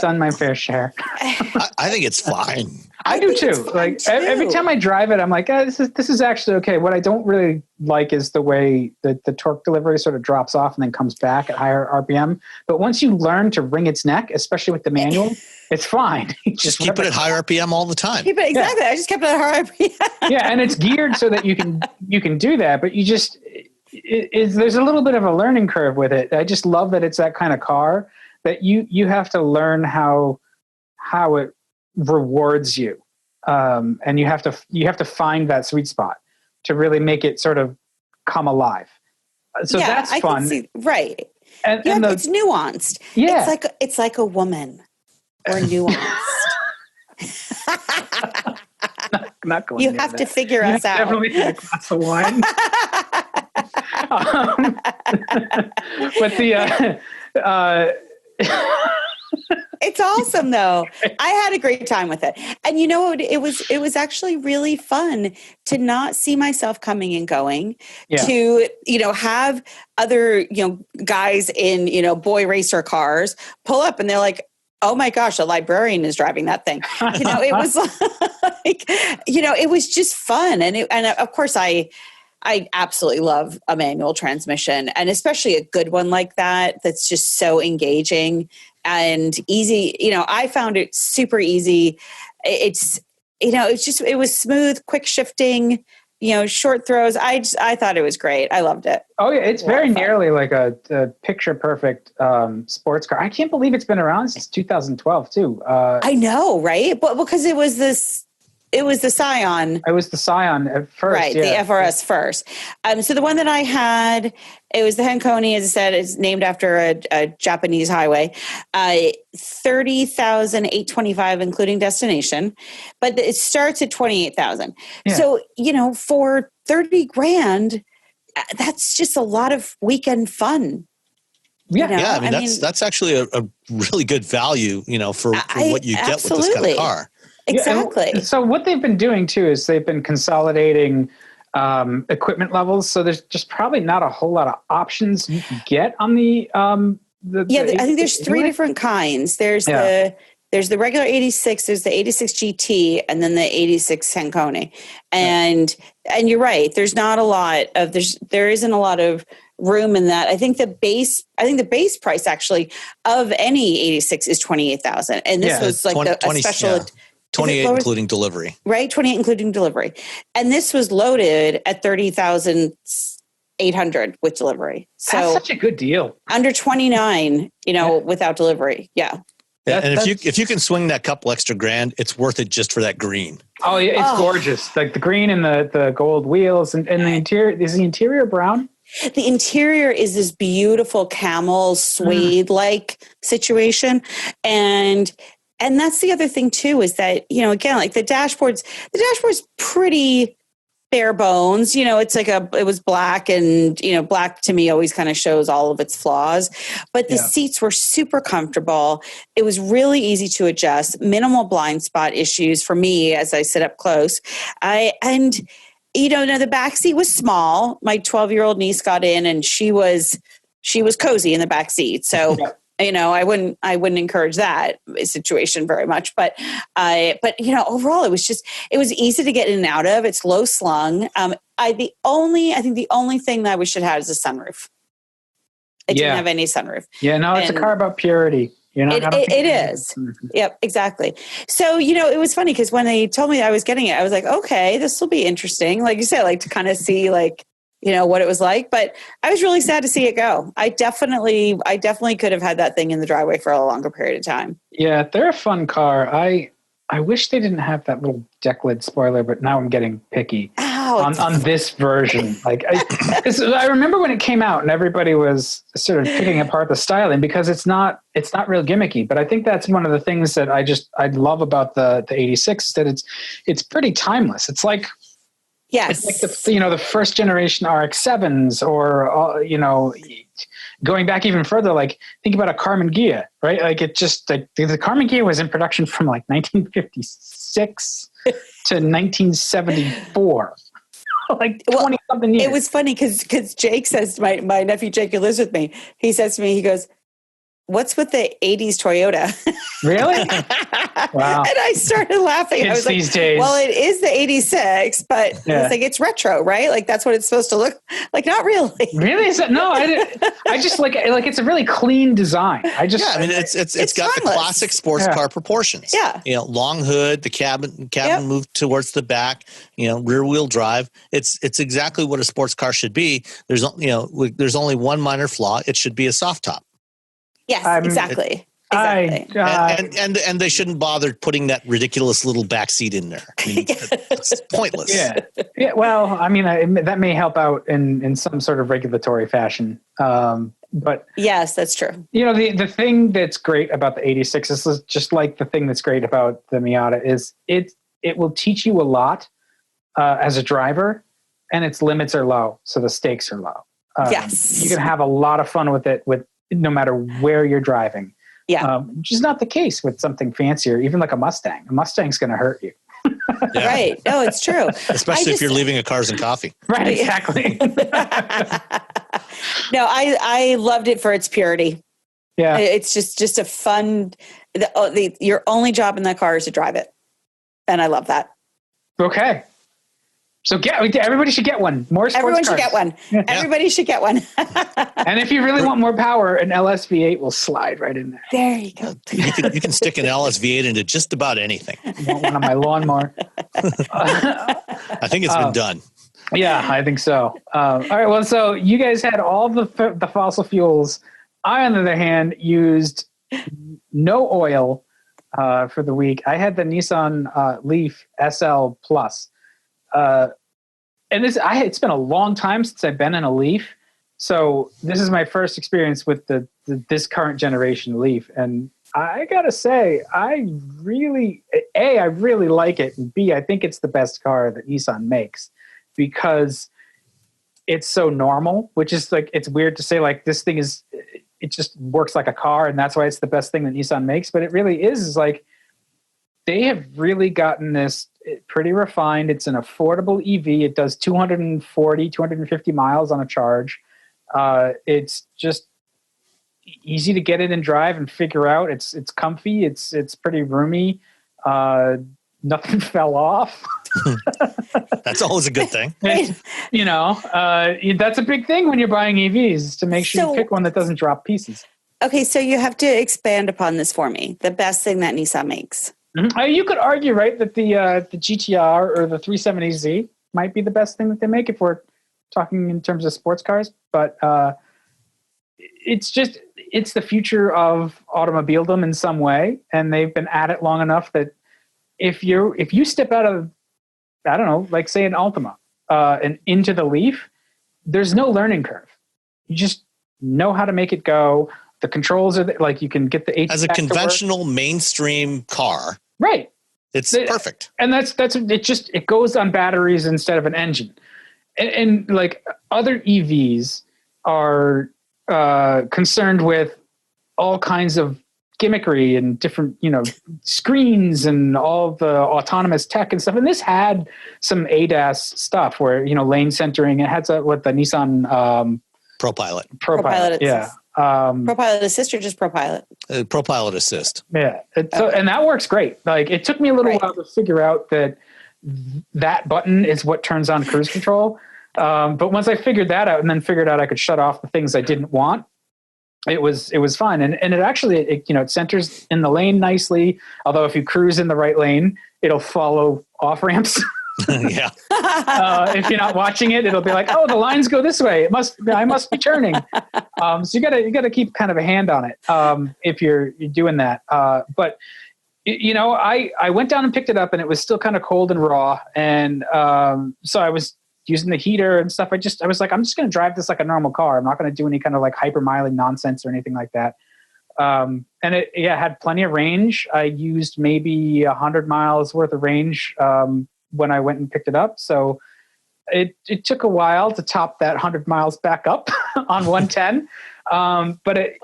done my fair share. I think it's fine. I do too. Like every time I drive it, I'm like, this is actually okay. What I don't really like is the way that the torque delivery sort of drops off and then comes back at higher RPM. But once you learn to wring its neck, especially with the manual, it's fine. Just keep it at high RPM all the time. Keep it, exactly. Yeah. I just kept it at high RPM. Yeah, and it's geared so that you can do that. But you just there's a little bit of a learning curve with it. I just love that it's that kind of car that you have to learn how it rewards you, and you have to find that sweet spot to really make it sort of come alive. So that's fun, right? And it's nuanced. Yeah, it's like a woman or nuanced. not going. You have to figure us out. Definitely need a glass of wine. But it's awesome though. I had a great time with it. And you know, it was actually really fun to not see myself coming and going, to, you know, have other, you know, guys in, you know, boy racer cars pull up and they're like, oh my gosh, a librarian is driving that thing. You know, it was like, you know, it was just fun. And of course I absolutely love a manual transmission, and especially a good one like that, that's just so engaging and easy. You know, I found it super easy. It's, you know, it was smooth, quick shifting, you know, short throws. I thought it was great. I loved it. Oh yeah. It's very nearly like a picture perfect sports car. I can't believe it's been around since 2012 too. I know, right? But because it was this it was the Scion. It was the Scion at first. Right, yeah. the FRS first. So the one that I had, it was the Hakone, as I said, is named after a Japanese highway. 30,825, including destination, but it starts at 28,000. Yeah. So, for 30 grand, that's just a lot of weekend fun. Yeah, yeah. I mean, that's actually a really good value, for what you get with this kind of car. Exactly. Yeah, so what they've been doing too is they've been consolidating equipment levels. So there's just probably not a whole lot of options you can get on the I think there's three different kinds. There's the regular 86, there's the 86 GT, and then the 86 Hakone. And you're right. There's not a lot of there isn't a lot of room in that. I think the base price actually of any 86 is 28,000, and this was like a special. Yeah. 28 including delivery. Right, 28 including delivery, and this was loaded at 30,800 with delivery. So that's such a good deal. Under 29, without delivery. Yeah. And if you can swing that couple extra grand, it's worth it just for that green. Oh yeah, it's gorgeous. Like the green and the gold wheels and the interior. Is the interior brown? The interior is this beautiful camel suede-like situation. And that's the other thing too, is that, again, like the dashboard's pretty bare bones. It's like it was black, and, black to me always kind of shows all of its flaws, but the seats were super comfortable. It was really easy to adjust, minimal blind spot issues for me as I sit up close. The back seat was small. My 12-year-old niece got in, and she was cozy in the back seat. So, I wouldn't encourage that situation very much. But overall, it was easy to get in and out of. It's low slung. I think the only thing that we should have is a sunroof. It didn't have any sunroof. Yeah, no, it's a car about purity. It is. Mm-hmm. Yep, exactly. So, it was funny because when they told me I was getting it, I was like, okay, this will be interesting. Like you said, like to kind of see what it was like. But I was really sad to see it go. I definitely could have had that thing in the driveway for a longer period of time. Yeah, they're a fun car. I wish they didn't have that little deck lid spoiler, but now I'm getting picky on this version. Like, I remember when it came out and everybody was sort of picking apart the styling because it's not real gimmicky. But I think that's one of the things that I love about the 86 is that it's pretty timeless. It's like, yes, it's like the first generation RX-7s or going back even further, like think about a Carmen Ghia, right? Like it just like the Carmen Ghia was in production from like 1956 to 1974. Like 20 something years. It was funny because Jake says, my nephew Jake, who lives with me, he says to me, he goes, "What's with the 80s Toyota?" Really? Wow. And I started laughing. Kids I was like, these days. well, it is the 86, but it's like, it's retro, right? Like that's what it's supposed to look like. Not really. Really? Is it? No, I just like it's a really clean design. It's got the classic sports car proportions. Yeah. Long hood, the cabin moved towards the back, rear wheel drive. It's exactly what a sports car should be. There's only one minor flaw. It should be a soft top. Yes, exactly. Exactly. And they shouldn't bother putting that ridiculous little back seat in there. I mean, it's pointless. Yeah. Well, I mean, that may help out in some sort of regulatory fashion. But yes, that's true. The thing that's great about the 86 is just like the thing that's great about the Miata is it will teach you a lot as a driver, and its limits are low, so the stakes are low. Yes, you can have a lot of fun with it no matter where you're driving. Yeah. Which is not the case with something fancier, even like a Mustang. A Mustang's going to hurt you. Yeah. Right. No, it's true. Especially if you're leaving a Cars and Coffee. Right, exactly. No, I loved it for its purity. Yeah. It's just a fun, your only job in that car is to drive it. And I love that. Okay. So everybody should get one. More sports Everyone cars. should get one. Yeah. Everybody should get one. And if you really want more power, an LSV8 will slide right in there. There you go. You can stick an LSV8 into just about anything. I want one on my lawnmower. I think it's been done. Yeah, I think so. All right. Well, so you guys had all the fossil fuels. I, on the other hand, used no oil for the week. I had the Nissan Leaf SL Plus. And it's been a long time since I've been in a Leaf. So this is my first experience with this current generation Leaf. And I got to say, I really like it. And B, I think it's the best car that Nissan makes because it's so normal, which is like, it's weird to say like this thing it just works like a car. And that's why it's the best thing that Nissan makes. But it really is like, they have really gotten this pretty refined. It's an affordable EV. It does 250 miles on a charge. It's just easy to get in and drive and figure out. It's comfy. It's pretty roomy. Nothing fell off. That's always a good thing. That's a big thing when you're buying EVs is to make sure you pick one that doesn't drop pieces. Okay, so you have to expand upon this for me. The best thing that Nissan makes. Mm-hmm. You could argue, right, that the GTR or the 370Z might be the best thing that they make if we're talking in terms of sports cars. But it's the future of automobiledom in some way, and they've been at it long enough that if you step out of, I don't know, like say an Altima and into the Leaf, there's no learning curve. You just know how to make it go. The controls are like you can get the HVAC as a conventional mainstream car, right? It's perfect, and that's it goes on batteries instead of an engine, and like other EVs are concerned with all kinds of gimmickry and different screens and all the autonomous tech and stuff. And this had some ADAS stuff where lane centering. It had the Nissan ProPilot, yeah. ProPilot Assist or just ProPilot? ProPilot Assist. Yeah. And that works great. Like it took me a little while to figure out that button is what turns on cruise control. But once I figured that out and then figured out I could shut off the things I didn't want, it was fine. And it actually, it centers in the lane nicely. Although if you cruise in the right lane, it'll follow off ramps. Yeah. If you're not watching it, it'll be like, oh, the lines go this way. I must be turning. So you gotta keep kind of a hand on it if you're doing that. But I went down and picked it up, and it was still kind of cold and raw, and so I was using the heater and stuff. I was like, I'm just going to drive this like a normal car. I'm not going to do any kind of like hypermiling nonsense or anything like that. And it had plenty of range. I used maybe 100 miles worth of range when I went and picked it up. So it took a while to top that 100 miles back up on 110. But it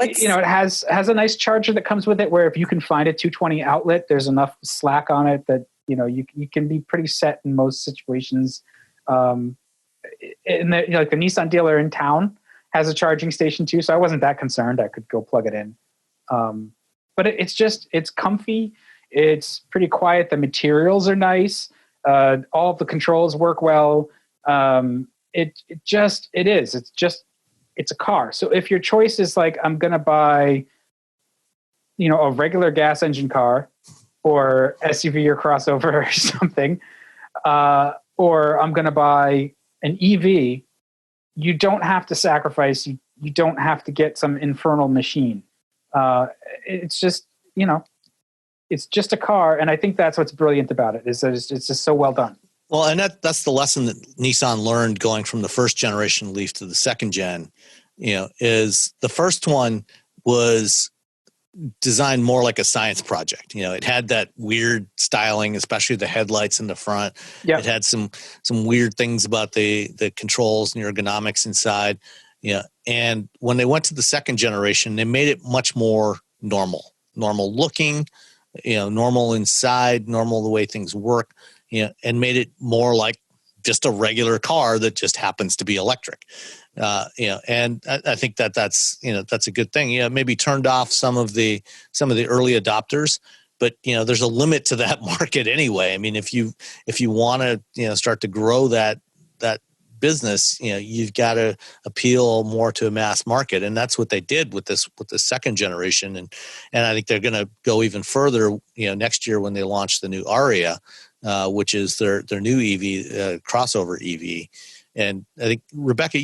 has a nice charger that comes with it where if you can find a 220 outlet, there's enough slack on it that, you can be pretty set in most situations. And the Nissan dealer in town has a charging station too. So I wasn't that concerned. I could go plug it in. But it's comfy. It's pretty quiet. The materials are nice. All of the controls work well. It's a car. So if your choice is like, I'm going to buy, a regular gas engine car or SUV or crossover or something, or I'm going to buy an EV, you don't have to sacrifice. You don't have to get some infernal machine. It's just, it's just a car. And I think that's what's brilliant about it is that it's just so well done. Well, and that's the lesson that Nissan learned going from the first generation Leaf to the second gen, is the first one was designed more like a science project. It had that weird styling, especially the headlights in the front. Yep. It had some weird things about the controls and ergonomics inside. And when they went to the second generation, they made it much more normal looking, normal inside, normal the way things work, and made it more like just a regular car that just happens to be electric. And I think that's a good thing. Maybe turned off some of the early adopters, but there's a limit to that market anyway. I mean, if you want to start to grow that business, you've got to appeal more to a mass market, and that's what they did with the second generation. And I think they're going to go even further. Next year when they launch the new Aria, which is their new EV crossover EV. And I think Rebecca,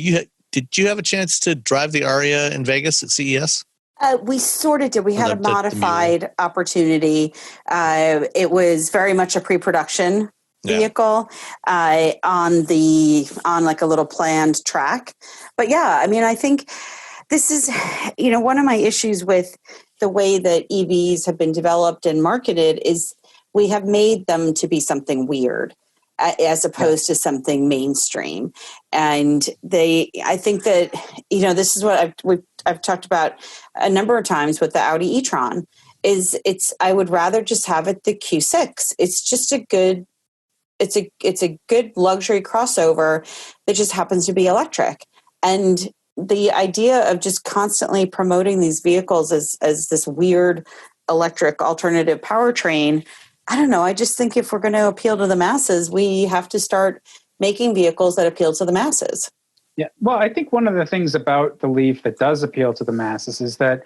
did you have a chance to drive the Aria in Vegas at CES? We sort of did. We had a modified opportunity. It was very much a pre-production vehicle on like a little planned track. But yeah, I mean, I think this is, one of my issues with the way that EVs have been developed and marketed is we have made them to be something weird as opposed to something mainstream. And I think that, this is what I've talked about a number of times with the Audi e-tron I would rather just have it the Q6. It's just it's a good luxury crossover that just happens to be electric. And the idea of just constantly promoting these vehicles as this weird electric alternative powertrain, I don't know. I just think if we're going to appeal to the masses, we have to start making vehicles that appeal to the masses. Yeah. Well, I think one of the things about the Leaf that does appeal to the masses is that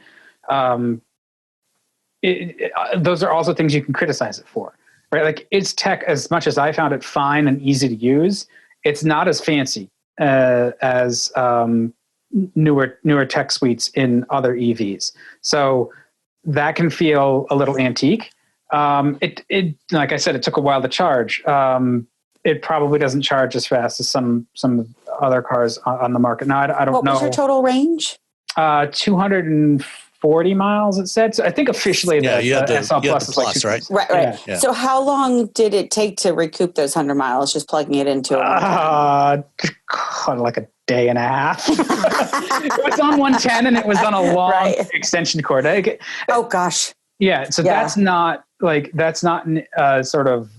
those are also things you can criticize it for, right? Like its tech, as much as I found it fine and easy to use, it's not as fancy as newer tech suites in other EVs. So that can feel a little antique. It like I said, it took a while to charge. It probably doesn't charge as fast as some other cars on the market. Now, I don't know. What was your total range? 240 miles, it said. So I think officially the SL Plus is like right? Right. Yeah. So how long did it take to recoup those 100 miles just plugging it into like a day and a half. It was on 110 and it was on a long extension cord. Oh, gosh. Yeah. So that's not sort of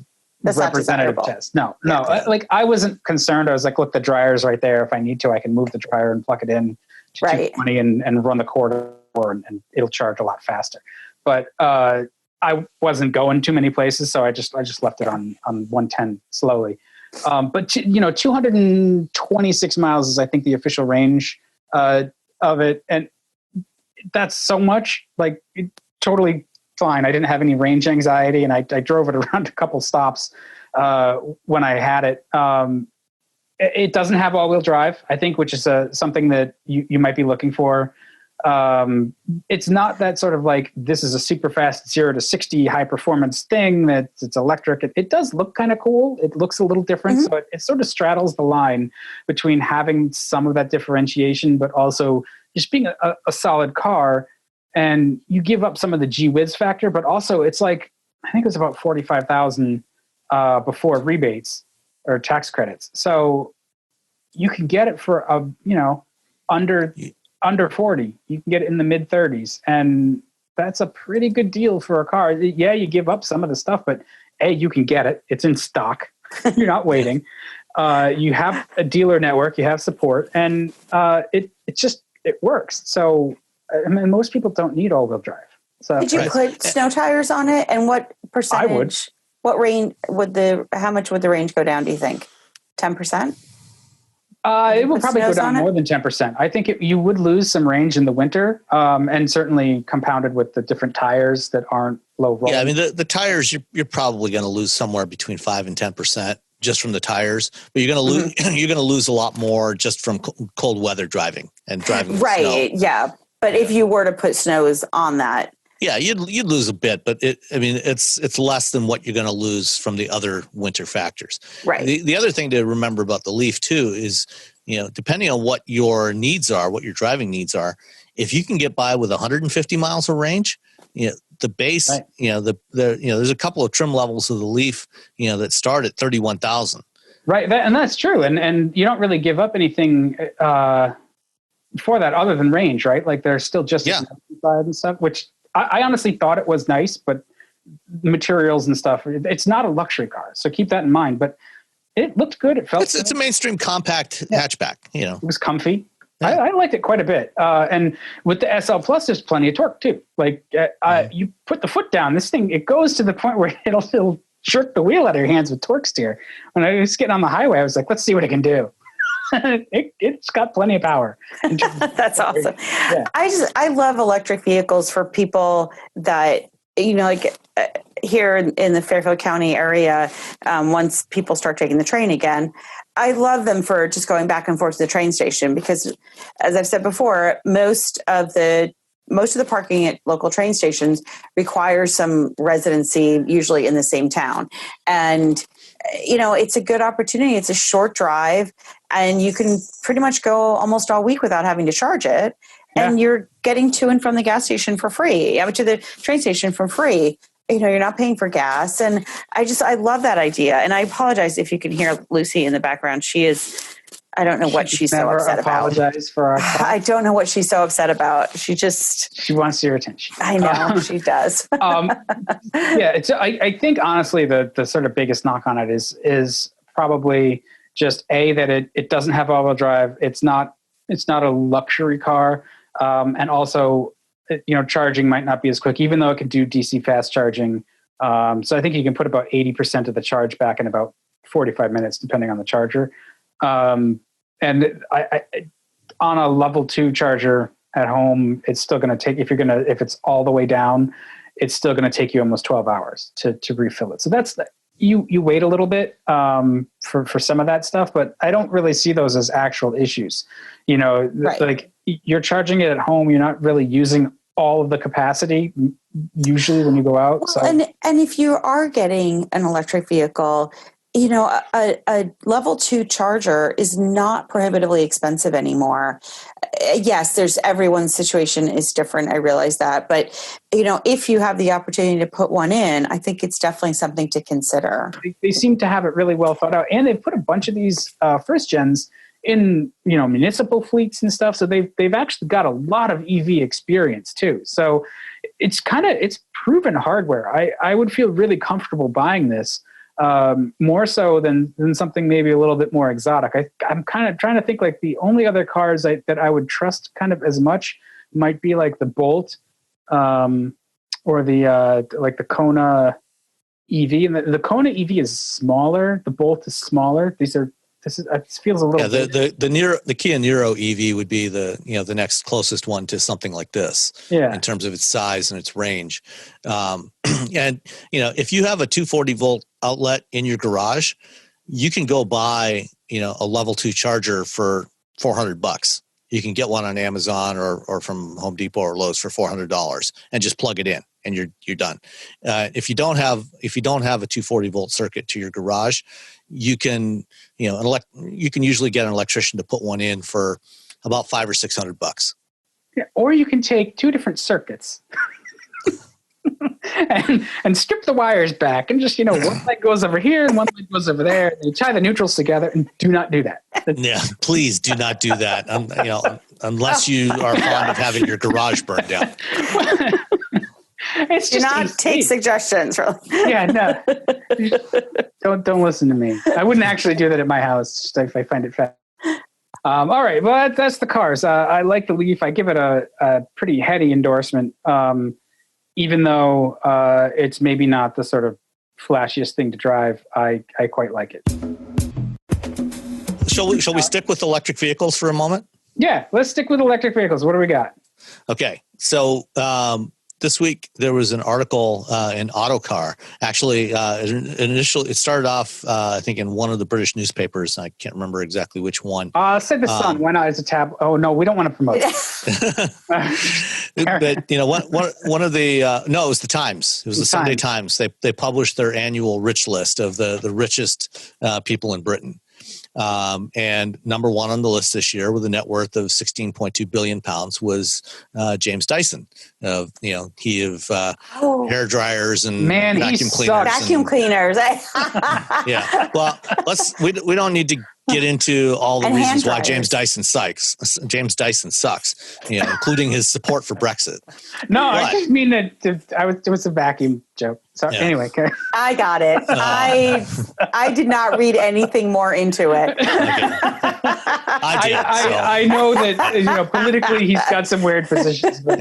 that's representative test. No. Like I wasn't concerned. I was like, look, the dryer's right there. If I need to, I can move the dryer and plug it in to 220 and run the cord and it'll charge a lot faster. But I wasn't going too many places, so I just left it on 110 slowly. But 226 miles is I think the official range of it, and that's so much like totally fine. I didn't have any range anxiety, and I drove it around a couple stops when I had it. It doesn't have all-wheel drive, I think, which is something that you might be looking for. It's not that sort of like this is a super fast 0 to 60 high performance thing that it's electric. It does look kind of cool. It looks a little different. Mm-hmm. So it sort of straddles the line between having some of that differentiation, but also just being a solid car. And you give up some of the gee whiz factor, but also it's like, I think it was about 45,000 before rebates or tax credits. So you can get it for under 40. You can get it in the mid 30s, and that's a pretty good deal for a car. Yeah, you give up some of the stuff, but you can get it. It's in stock. You're not waiting. You have a dealer network. You have support, and it works. So, I mean, most people don't need all-wheel drive. So, did you put snow tires on it? And what percentage? I would. What range how much would the range go down? Do you think 10%? It will probably go down more than 10%. I think you would lose some range in the winter, and certainly compounded with the different tires that aren't low roll. Yeah, I mean the tires you're probably going to lose somewhere between 5 and 10% just from the tires, but you're going to lose you're going to lose a lot more just from cold weather driving and driving. Right. Snow. Yeah, but if you were to put snows on that. Yeah, you'd lose a bit, but it's less than what you're going to lose from the other winter factors. Right. The other thing to remember about the Leaf too is, depending on what your needs are, what your driving needs are, if you can get by with 150 miles of range, the base, right. There's a couple of trim levels of the Leaf, that start at 31,000. Right, and that's true, and you don't really give up anything for that other than range, right? Like there's still just and stuff, which. I honestly thought it was nice, but materials and stuff, it's not a luxury car. So keep that in mind. But it looked good. It felt it's a mainstream compact hatchback. It was comfy. Yeah. I liked it quite a bit. And with the SL Plus, there's plenty of torque too. Like you put the foot down, this thing, it goes to the point where it'll jerk the wheel out of your hands with torque steer. When I was getting on the highway, I was like, let's see what it can do. It's got plenty of power. That's awesome. Yeah. I love electric vehicles for people that, here in the Fairfield County area, once people start taking the train again, I love them for just going back and forth to the train station because, as I've said before, most of the most of the parking at local train stations requires some residency, usually in the same town. And, it's a good opportunity. It's a short drive, and you can pretty much go almost all week without having to charge it. Yeah. And you're getting to and from the gas station for free, to the train station for free. You're not paying for gas. And I love that idea. And I apologize if you can hear Lucy in the background. I don't know what she's so upset about. Apologize for our call. I don't know what she's so upset about. She wants your attention. I know she does. I think honestly the sort of biggest knock on it is probably just that it doesn't have all-wheel drive. It's not a luxury car, and also charging might not be as quick, even though it can do DC fast charging. So I think you can put about 80% of the charge back in about 45 minutes, depending on the charger. And I on a level 2 charger at home, it's still going to take, if it's all the way down, it's still going to take you almost 12 hours to refill it. So that's you wait a little bit, for some of that stuff, but I don't really see those as actual issues. Right. Like you're charging it at home, you're not really using all of the capacity usually when you go out. Well, so. And if you are getting an electric vehicle, a level 2 charger is not prohibitively expensive anymore. Yes, everyone's situation is different. I realize that. But, if you have the opportunity to put one in, I think it's definitely something to consider. They seem to have it really well thought out. And they've put a bunch of these first gens in, municipal fleets and stuff. So they've actually got a lot of EV experience too. So it's proven hardware. I would feel really comfortable buying this. More so than something maybe a little bit more exotic. I'm kind of trying to think like the only other cars that I would trust kind of as much might be like the Bolt, or the Kona EV. And the Kona EV is smaller. The Bolt is smaller. It feels a little. Yeah, the Kia Niro EV would be the next closest one to something like this. Yeah. In terms of its size and its range, and if you have a 240 volt outlet in your garage, you can go buy a level 2 charger for $400. You can get one on Amazon or from Home Depot or Lowe's for $400 and just plug it in and you're done. If you don't have a 240 volt circuit to your garage, you can usually get an electrician to put one in for about $500 or $600. Yeah, or you can take 2 different circuits and strip the wires back and just one leg goes over here and one leg goes over there. And you tie the neutrals together, and do not do that. Yeah, please do not do that. Unless you are fond of having your garage burned down. It's just do not take suggestions. Yeah, no. Don't listen to me. I wouldn't actually do that at my house just if I find it fast. All right, well that's the cars. I like the Leaf. I give it a pretty heady endorsement, even though it's maybe not the sort of flashiest thing to drive. I quite like it. Shall we stick with electric vehicles for a moment? Yeah, let's stick with electric vehicles. What do we got? Okay, so this week there was an article in Autocar. Actually, initially it started off, I think, in one of the British newspapers. I can't remember exactly which one. Say the Sun. Why not as a tab? Oh no, we don't want to promote it. But one of the no, it was the Times. It was the Sunday Times. They published their annual rich list of the richest people in Britain. And number one on the list this year with a net worth of £16.2 billion was James Dyson. He of hair dryers and vacuum cleaners. Vacuum cleaners. Yeah. Well, we don't need to get into all the reasons why James Dyson sucks. James Dyson sucks, including his support for Brexit. No, I just mean that it was a vacuum joke. So anyway, okay. I got it. I did not read anything more into it. Okay. I know that politically he's got some weird positions, but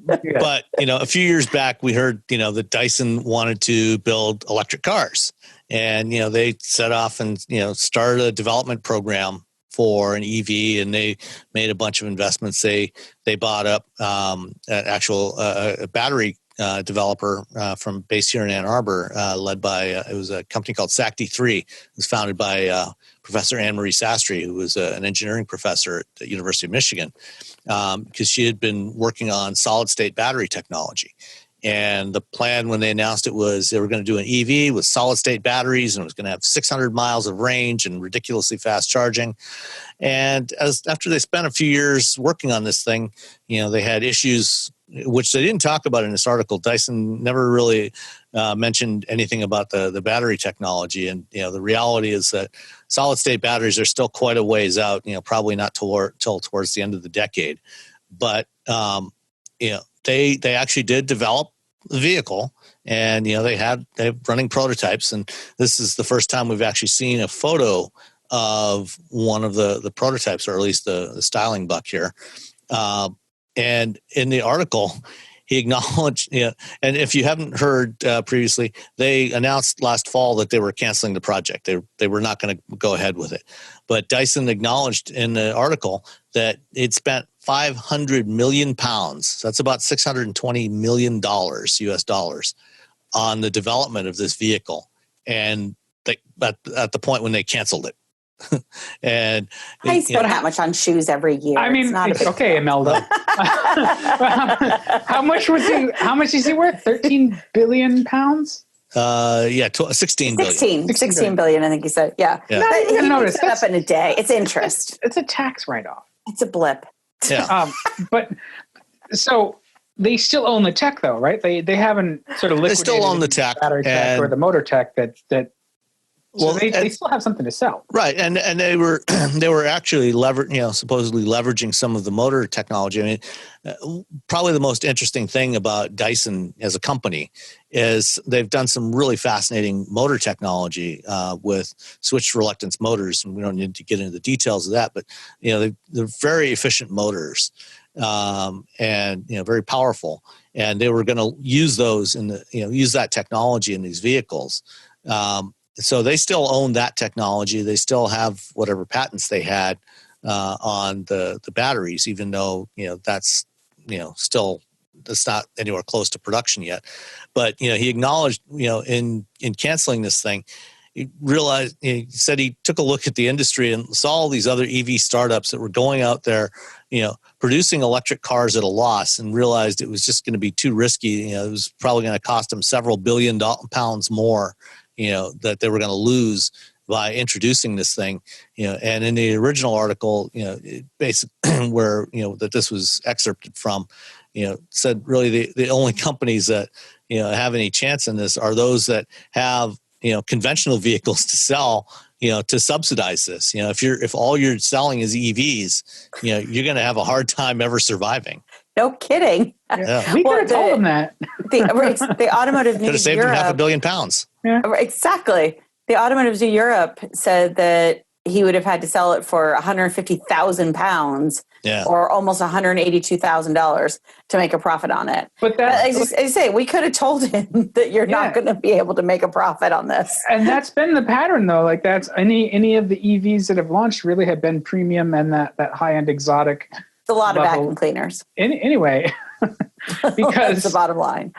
But a few years back we heard that Dyson wanted to build electric cars. And, they set off and, started a development program for an EV, and they made a bunch of investments. They bought up an actual battery developer from based here in Ann Arbor, led by it was a company called SACD3. It was founded by Professor Anne Marie Sastry, who was an engineering professor at the University of Michigan, because she had been working on solid state battery technology. And the plan when they announced it was they were going to do an EV with solid state batteries, and it was going to have 600 miles of range and ridiculously fast charging. And after they spent a few years working on this thing, they had issues, which they didn't talk about in this article. Dyson never really mentioned anything about the battery technology. And, the reality is that solid state batteries are still quite a ways out, probably not till towards the end of the decade. But, they actually did develop the vehicle, and they're running prototypes, and this is the first time we've actually seen a photo of one of the prototypes, or at least the styling buck here. And in the article, he acknowledged, and if you haven't heard previously, they announced last fall that they were canceling the project. They were not going to go ahead with it. But Dyson acknowledged in the article that it spent 500 million pounds, so that's about $620 million US dollars, on the development of this vehicle. And at the point when they canceled it. And I spend that much on shoes every year. I mean, it's okay, Imelda. How much is he worth? 13 billion pounds? 16 billion. 16 billion, I think he said. Yeah. He picks it up in a day. It's interest. It's a tax write-off. It's a blip. Yeah. But so they still own the tech, though, right? They haven't sort of liquidated they still own the tech, battery tech or the motor tech that. So Well, they still have something to sell, right? And they were actually supposedly leveraging some of the motor technology. I mean, probably the most interesting thing about Dyson as a company is they've done some really fascinating motor technology with switched reluctance motors, and we don't need to get into the details of that. But they're very efficient motors, and very powerful. And they were going to use those use that technology in these vehicles. So they still own that technology. They still have whatever patents they had on the batteries, even though that's still it's not anywhere close to production yet. But he acknowledged in canceling this thing, he realized he said he took a look at the industry and saw all these other EV startups that were going out there, producing electric cars at a loss, and realized it was just going to be too risky. It was probably going to cost them several $billion more. That they were going to lose by introducing this thing, and in the original article, basically where, that this was excerpted from, said really the only companies that, have any chance in this are those that have, conventional vehicles to sell, to subsidize this. If all you're selling is EVs, you're going to have a hard time ever surviving. No kidding. Yeah. We could have told them that. The Automotive could have saved them £500 million. Yeah. Exactly. The Automotive New Europe said that he would have had to sell it for 150,000 pounds, or almost $182,000 to make a profit on it. But I say, we could have told him that you're not going to be able to make a profit on this. And that's been the pattern, though. Like that's any of the EVs that have launched really have been premium and that high-end exotic. It's a lot of vacuum cleaners. Anyway, because that's the bottom line.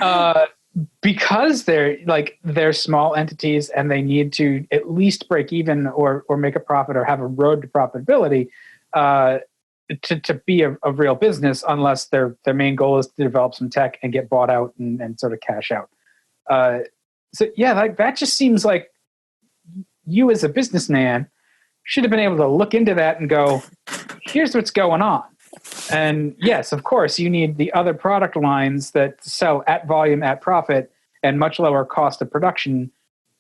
Because they're small entities and they need to at least break even or make a profit or have a road to profitability to be a real business, unless their main goal is to develop some tech and get bought out and sort of cash out. That just seems like you as a businessman should have been able to look into that and go, here's what's going on. And yes, of course, you need the other product lines that sell at volume, at profit, and much lower cost of production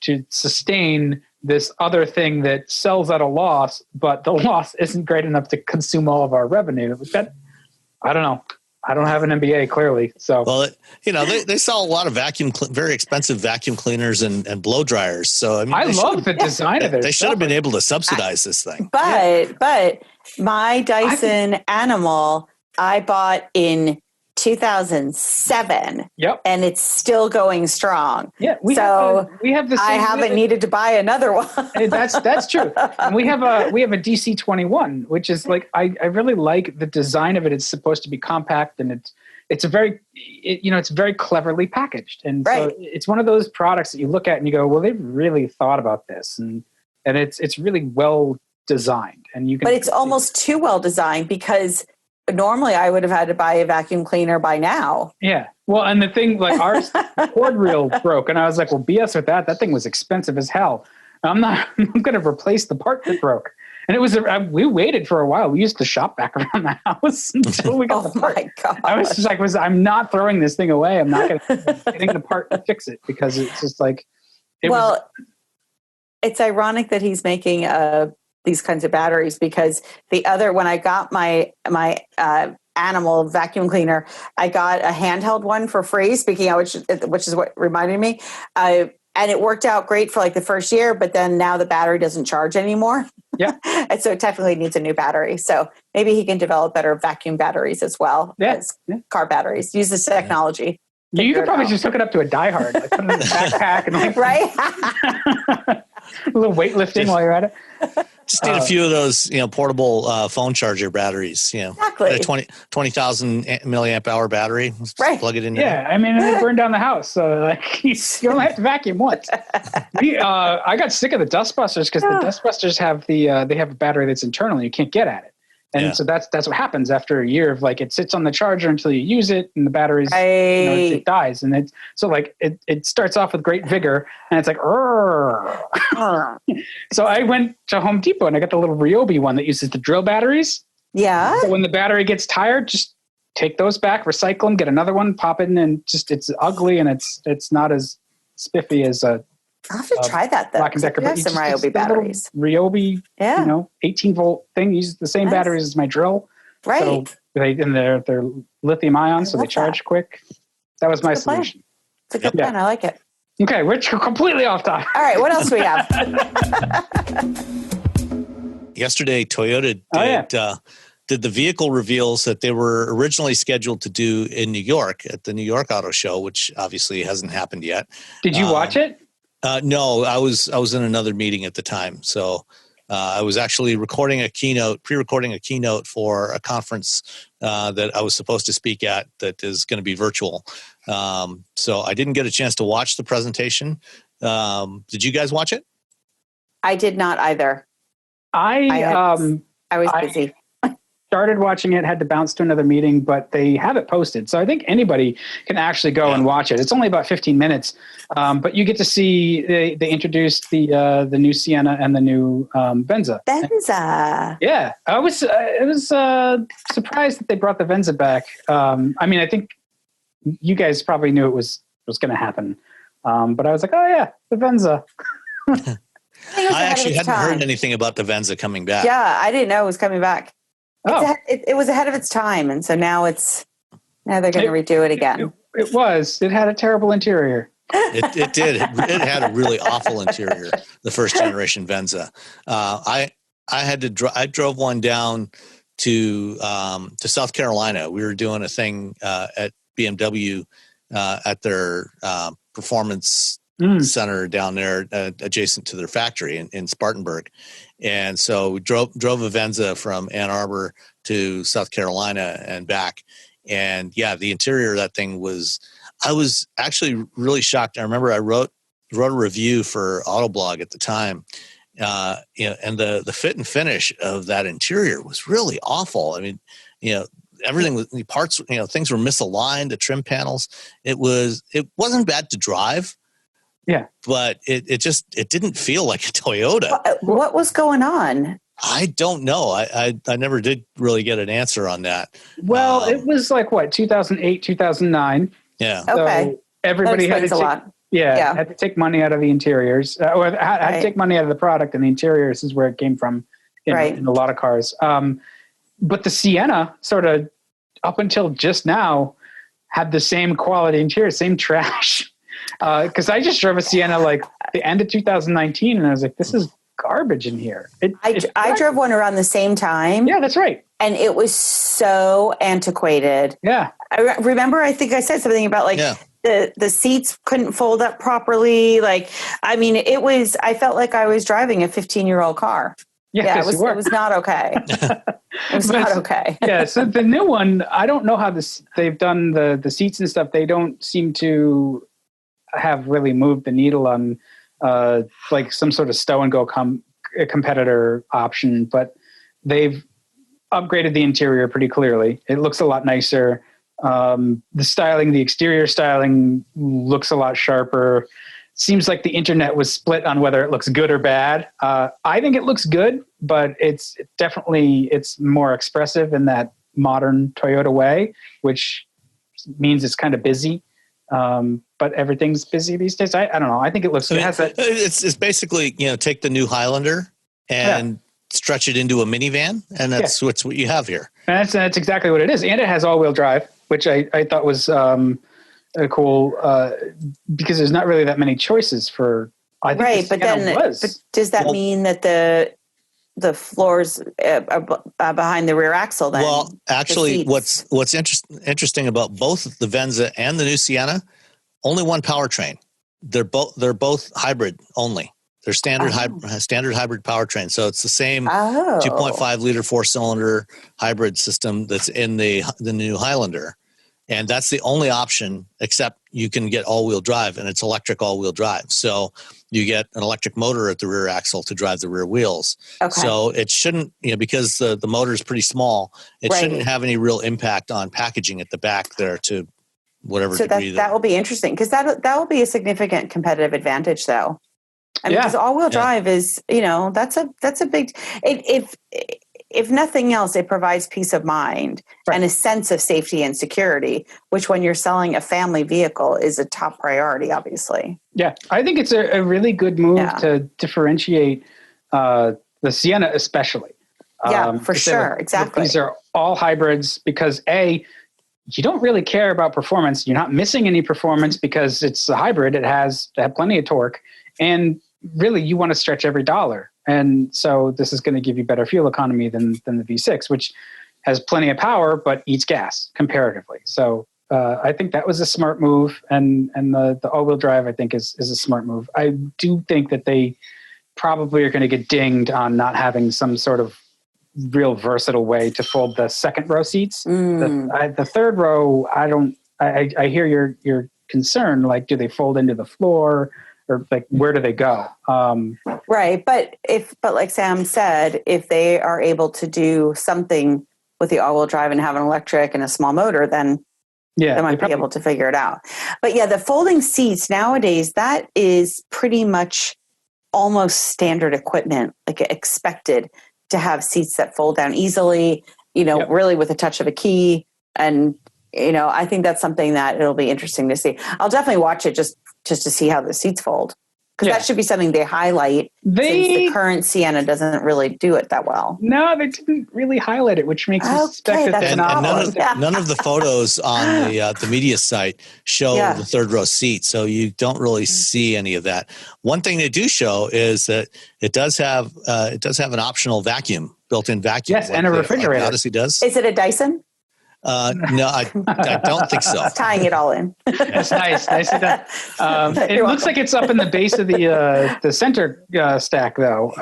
to sustain this other thing that sells at a loss, but the loss isn't great enough to consume all of our revenue. I don't know. I don't have an MBA, clearly. So, well, they sell a lot of very expensive vacuum cleaners and blow dryers. So, I mean, I love the design of it. They should have been able to subsidize this thing. But my Dyson Animal, I bought in 2007. Yep. And it's still going strong. Yeah. We have the same. I haven't needed to buy another one. That's true. And we have a DC-21, which is like, I really like the design of it. It's supposed to be compact and it's very cleverly packaged. And so it's one of those products that you look at and you go, well, they've really thought about this. And it's really well designed. And you can, but it's almost too well designed, because normally I would have had to buy a vacuum cleaner by now. Yeah. Well, and the thing, like ours, cord reel broke. And I was like, well, BS with that. That thing was expensive as hell. I'm going to replace the part that broke. And it was, we waited for a while. We used to shop back around the house until we got the part. My God. I was just like, I'm not throwing this thing away. I'm not getting the part to fix it, because it's just like, it's ironic that he's making these kinds of batteries, because when I got my animal vacuum cleaner, I got a handheld one for free, speaking of which is what reminded me. And it worked out great for like the first year, but then now the battery doesn't charge anymore. Yeah. And so it technically needs a new battery. So maybe he can develop better vacuum batteries as well as car batteries. Use this technology. You could probably just hook it up to a diehard, like put it in a backpack and like, right? a little weightlifting while you're at it. Just need a few of those, portable phone charger batteries. Exactly. A 20,000 milliamp hour battery. Just plug it in there. Yeah, I mean, it burned down the house, so like you only have to vacuum once. I got sick of the dustbusters, because the dustbusters have they have a battery that's internal and you can't get at it. And so that's what happens after a year of like, it sits on the charger until you use it and the battery's, it dies. And it's so like, it starts off with great vigor and it's like, so I went to Home Depot and I got the little Ryobi one that uses the drill batteries. Yeah. So when the battery gets tired, just take those back, recycle them, get another one, pop it in, and just, it's ugly and it's not as spiffy as I'll have to try that though. Black & Decker, we have some Ryobi batteries. Ryobi, 18-volt thing uses the same batteries as my drill. Right. So they're lithium ion, so they charge quick. That was my solution. It's a good plan. I like it. Okay, we're completely off topic. All right, what else do we have? Yesterday, Toyota did the vehicle reveals that they were originally scheduled to do in New York at the New York Auto Show, which obviously hasn't happened yet. Did you watch it? No, I was in another meeting at the time. So I was actually pre-recording a keynote for a conference that I was supposed to speak at that is going to be virtual. So I didn't get a chance to watch the presentation. Did you guys watch it? I did not either. I was busy. Started watching it, had to bounce to another meeting, but they have it posted. So I think anybody can actually go and watch it. It's only about 15 minutes, but you get to see they introduced the new Sienna and the new Venza. Venza. Yeah, I was surprised that they brought the Venza back. I mean, I think you guys probably knew it was going to happen, but I was like, oh yeah, the Venza. I actually hadn't heard anything about the Venza coming back. Yeah, I didn't know it was coming back. It was ahead of its time, and so now they're going to redo it again. It had a terrible interior. It did. It had a really awful interior. The first generation Venza. I drove one down to South Carolina. We were doing a thing at BMW at their performance center down there, adjacent to their factory in Spartanburg. And so we drove a Venza from Ann Arbor to South Carolina and back. And yeah, the interior of that thing I was actually really shocked. I remember I wrote a review for Autoblog at the time. And the fit and finish of that interior was really awful. I mean, everything was, the parts, things were misaligned, the trim panels. It wasn't bad to drive. Yeah. But it didn't feel like a Toyota. What was going on? I don't know. I never did really get an answer on that. Well, it was like 2008, 2009. Yeah. Okay. So everybody had to take money out of the interiors, or had to take money out of the product, and the interiors is where it came from in a lot of cars. But the Sienna sort of up until just now had the same quality interior, same trash. Because I just drove a Sienna like the end of 2019, and I was like, "This is garbage in here." I drove one around the same time. Yeah, that's right. And it was so antiquated. Yeah, I remember. I think I said something about the seats couldn't fold up properly. Like, I mean, I felt like I was driving a 15-year-old car. Yeah, it was not okay. It was not okay. Yeah, so the new one, I don't know how they've done the seats and stuff. They don't seem to have really moved the needle on like some sort of stow and go competitor option, but they've upgraded the interior pretty clearly. It looks a lot nicer. The exterior styling looks a lot sharper. Seems like the internet was split on whether it looks good or bad. I think it looks good, but it's more expressive in that modern Toyota way, which means it's kind of busy. But everything's busy these days. I don't know. I think it looks. It's basically, take the new Highlander and stretch it into a minivan, and that's what you have here. And that's exactly what it is, and it has all-wheel drive, which I thought was cool because there's not really that many choices for. I think but does that mean that the floors are behind the rear axle? Then, well, actually, what's interesting about both the Venza and the new Sienna, only one powertrain. They're both hybrid only. They're standard hybrid powertrain. So it's the same 2.5 liter 4-cylinder hybrid system that's in the new Highlander. And that's the only option, except you can get all-wheel drive, and it's electric all-wheel drive. So you get an electric motor at the rear axle to drive the rear wheels. Okay. So it shouldn't, because the motor is pretty small, it shouldn't have any real impact on packaging at the back there to whatever degree. So that will be interesting, because that will be a significant competitive advantage, though. I mean, because all-wheel drive is, that's a big. If nothing else, it provides peace of mind and a sense of safety and security, which when you're selling a family vehicle is a top priority, obviously. Yeah, I think it's a really good move to differentiate the Sienna especially. For sure. Exactly. These are all hybrids because you don't really care about performance. You're not missing any performance because it's a hybrid. It has plenty of torque. And really, you want to stretch every dollar. And so this is going to give you better fuel economy than the V6, which has plenty of power, but eats gas comparatively. So I think that was a smart move. And the all-wheel drive, I think, is a smart move. I do think that they probably are going to get dinged on not having some sort of real versatile way to fold the second row seats. The third row, I hear your concern. Like, do they fold into the floor? Or like, where do they go? Right. But like Sam said, if they are able to do something with the all-wheel drive and have an electric and a small motor, then they might be able to figure it out. But the folding seats nowadays, that is pretty much almost standard equipment, like expected to have seats that fold down easily, really with a touch of a key. And, I think that's something that it'll be interesting to see. I'll definitely watch it just to see how the seats fold. Because that should be something they highlight, since the current Sienna doesn't really do it that well. No, they didn't really highlight it, which makes me suspect that and none of the photos on the media site show the third row seat, so you don't really see any of that. One thing they do show is that it does have an optional built-in vacuum. Yes, and a refrigerator. Like Odyssey does. Is it a Dyson? No, I don't think so. Tying it all in. That's nice. Nicely done. It looks like it's up in the base of the center stack, though.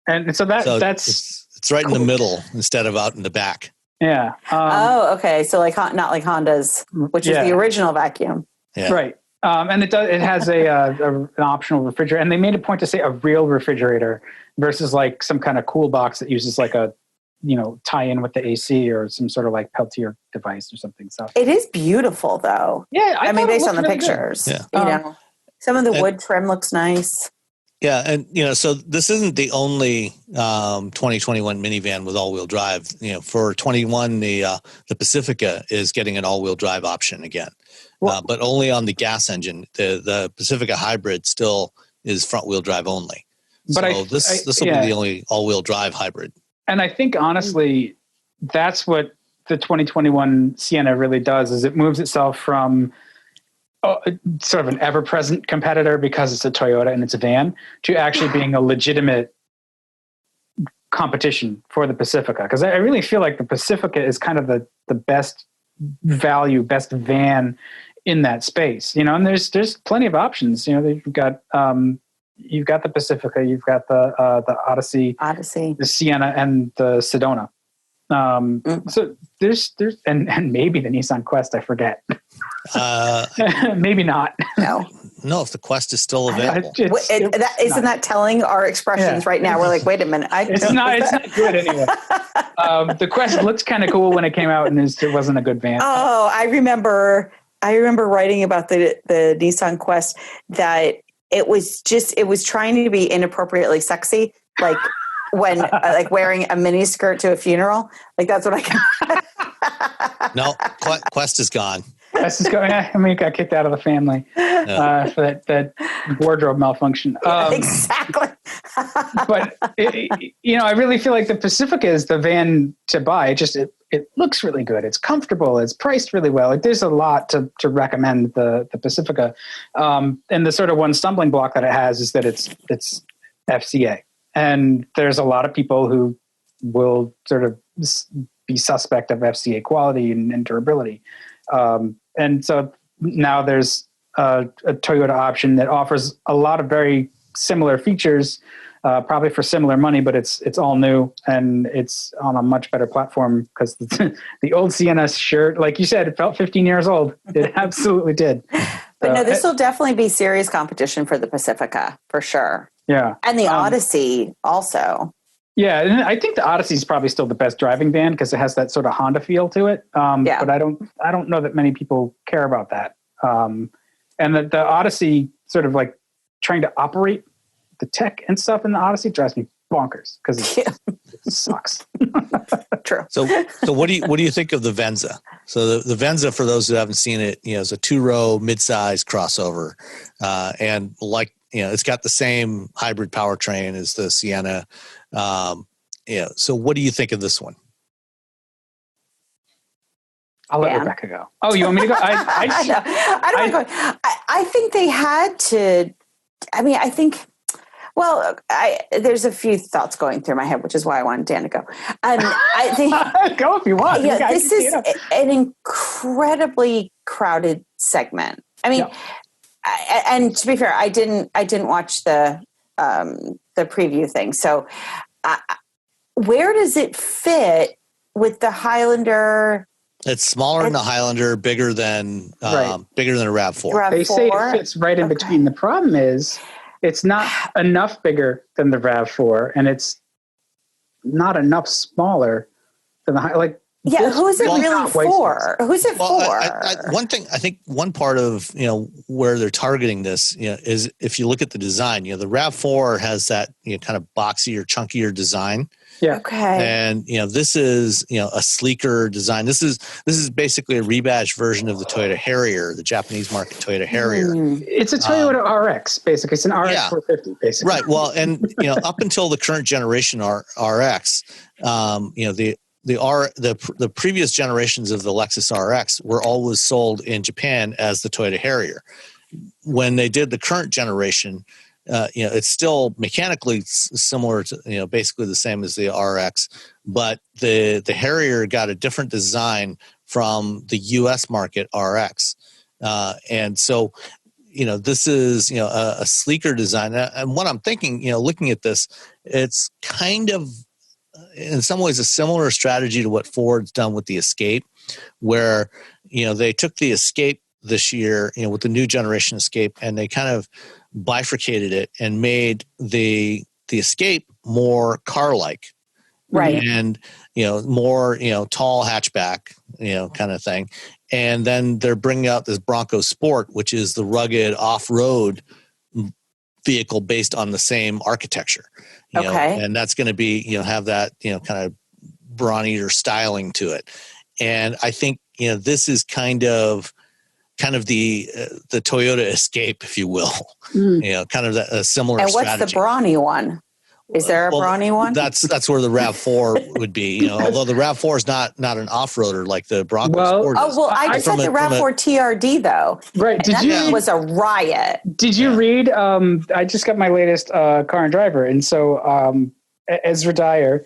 And so that's it's right in the middle instead of out in the back. Yeah. Okay. So not like Honda's, which is the original vacuum. Yeah. Right. And it has an optional refrigerator, and they made a point to say a real refrigerator versus like some kind of cool box that uses like a tie in with the AC or some sort of like Peltier device or something. So it is beautiful, though. Yeah, I mean, based on the pictures, some of the wood trim looks nice. Yeah, and so this isn't the only 2021 minivan with all-wheel drive. For 21, the Pacifica is getting an all-wheel drive option again, but only on the gas engine. The Pacifica hybrid still is front-wheel drive only. But this will be the only all-wheel drive hybrid. And I think, honestly, that's what the 2021 Sienna really does, is it moves itself from sort of an ever-present competitor because it's a Toyota and it's a van to actually being a legitimate competition for the Pacifica. Because I really feel like the Pacifica is kind of the best value, best van in that space. And there's plenty of options. They've got you've got the Pacifica, you've got the Odyssey, the Sienna, and the Sedona. So there's and maybe the Nissan Quest. I forget. Maybe not. No, if the Quest is still available. Isn't that telling our expressions right now? We're like, wait a minute. It's not good anyway. The Quest looked kind of cool when it came out, and it wasn't a good van. Oh, I remember writing about the Nissan Quest that it was trying to be inappropriately sexy, like when like wearing a mini skirt to a funeral. Like that's what No, Quest is gone. Quest is going. I mean, got kicked out of the family for that wardrobe malfunction. Exactly. But I really feel like the Pacifica is the van to buy. It looks really good. It's comfortable. It's priced really well. There's a lot to recommend the Pacifica. And the sort of one stumbling block that it has is that it's FCA. And there's a lot of people who will sort of be suspect of FCA quality and durability. And so now there's a Toyota option that offers a lot of very similar features, probably for similar money, but it's all new and it's on a much better platform because the old Sienna shirt, like you said, it felt 15 years old. It absolutely did. But no, this will definitely be serious competition for the Pacifica for sure. Yeah. And the Odyssey also. Yeah. And I think the Odyssey is probably still the best driving van because it has that sort of Honda feel to it. But I don't know that many people care about that. And the Odyssey sort of like trying to operate the tech and stuff in the Odyssey drives me bonkers because it sucks. True. So what do you think of the Venza? So the Venza, for those who haven't seen it, is a 2-row midsize crossover, and it's got the same hybrid powertrain as the Sienna. So what do you think of this one? I'll let Rebecca go. Oh, you want me to go? I think they had to. I mean, I think. Well, there's a few thoughts going through my head, which is why I wanted Dan to go. And I think go if you want. Yeah, this is an incredibly crowded segment. I mean, and to be fair, I didn't watch the preview thing. So, where does it fit with the Highlander? It's smaller than the Highlander, bigger than a RAV4. They say it fits right in between. The problem is, it's not enough bigger than the RAV4, and it's not enough smaller than the who's it really for? Who's it for? One thing, I think one part of where they're targeting this, is if you look at the design, the RAV4 has that kind of boxier, chunkier design. Yeah. Okay. And this is a sleeker design. This is basically a rebadged version of the Toyota Harrier, the Japanese market Toyota Harrier. It's a Toyota RX, basically. It's an RX 450, basically. Right. Well, and up until the current generation RX, the previous generations of the Lexus RX were always sold in Japan as the Toyota Harrier. When they did the current generation, it's still mechanically similar to, basically the same as the RX, but the Harrier got a different design from the U.S. market RX. And so, this is, a sleeker design. And what I'm thinking, looking at this, it's kind of, in some ways, a similar strategy to what Ford's done with the Escape, where, they took the Escape this year, with the new generation Escape, and they kind of bifurcated it and made the Escape more car-like, right? And more tall hatchback, kind of thing. And then they're bringing out this Bronco Sport, which is the rugged off-road vehicle based on the same architecture. And that's going to be have that kind of brawnier styling to it. And I think this is kind of the Toyota Escape, if you will, kind of a similar and what's strategy. The brawny one? Is there a brawny one? That's where the RAV4 would be. Although the RAV4 is not an off-roader like the Bronco Sport is. I just had the RAV4 TRD though. Right? That was a riot. Did you read? I just got my latest Car and Driver, and so Ezra Dyer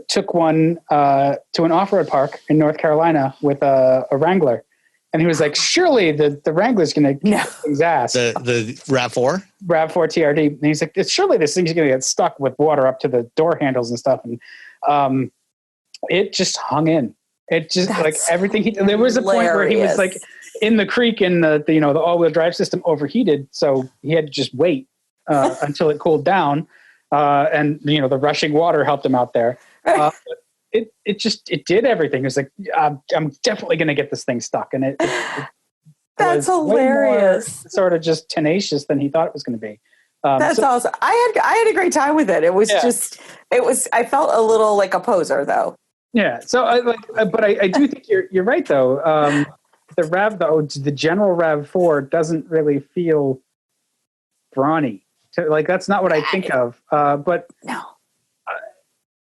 took one to an off-road park in North Carolina with a Wrangler. And he was like, surely the Wrangler's going to kick his ass. The RAV4? RAV4 TRD. And he's like, surely this thing's going to get stuck with water up to the door handles and stuff. And it just hung in. It just like everything. There was a point where he was like in the creek and the all-wheel drive system overheated. So he had to just wait until it cooled down. And the rushing water helped him out there. It did everything. It was like, I'm definitely going to get this thing stuck. And it that's hilarious. Sort of just tenacious than he thought it was going to be. That's awesome. I had a great time with it. It was I felt a little like a poser though. Yeah. So I do think you're right though. The general RAV4 doesn't really feel brawny. That's not what I think of. But no.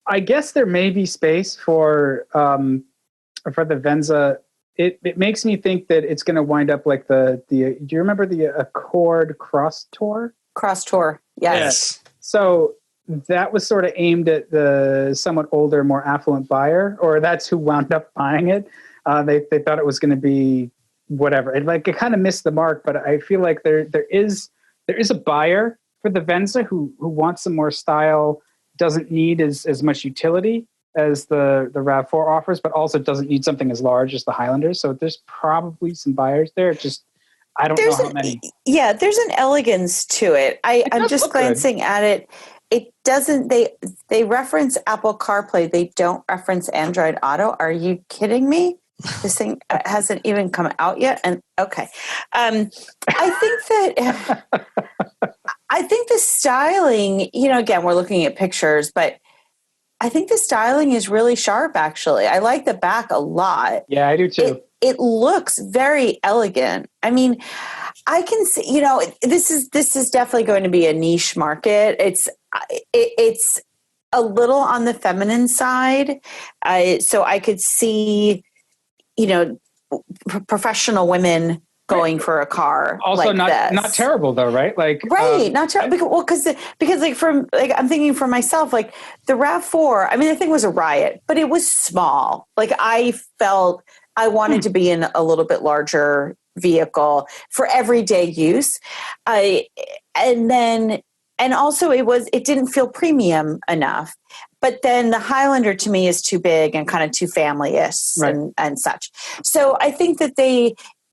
I guess there may be space for the Venza. It makes me think that it's going to wind up like do you remember the Accord Cross Tour? Cross Tour, yes. So that was sort of aimed at the somewhat older, more affluent buyer, or that's who wound up buying it. They thought it was going to be whatever. It kind of missed the mark, but I feel like there is a buyer for the Venza who wants some more style. Doesn't need as much utility as the RAV4 offers, but also doesn't need something as large as the Highlander. So there's probably some buyers there. Just I don't know how many. Yeah, there's an elegance to it. I'm just glancing at it. It doesn't. They reference Apple CarPlay. They don't reference Android Auto. Are you kidding me? This thing hasn't even come out yet. And okay, I think the styling, again, we're looking at pictures, but I think the styling is really sharp, actually. I like the back a lot. Yeah, I do too. It looks very elegant. I mean, I can see, this is definitely going to be a niche market. It's a little on the feminine side. So I could see, professional women going for a car. Also, like not terrible though, right? Not terrible. Because I'm thinking for myself, like the RAV4. I mean, the thing was a riot, but it was small. Like I felt I wanted to be in a little bit larger vehicle for everyday use. And also it didn't feel premium enough. But then the Highlander to me is too big and kind of too family-ish and such. So I think that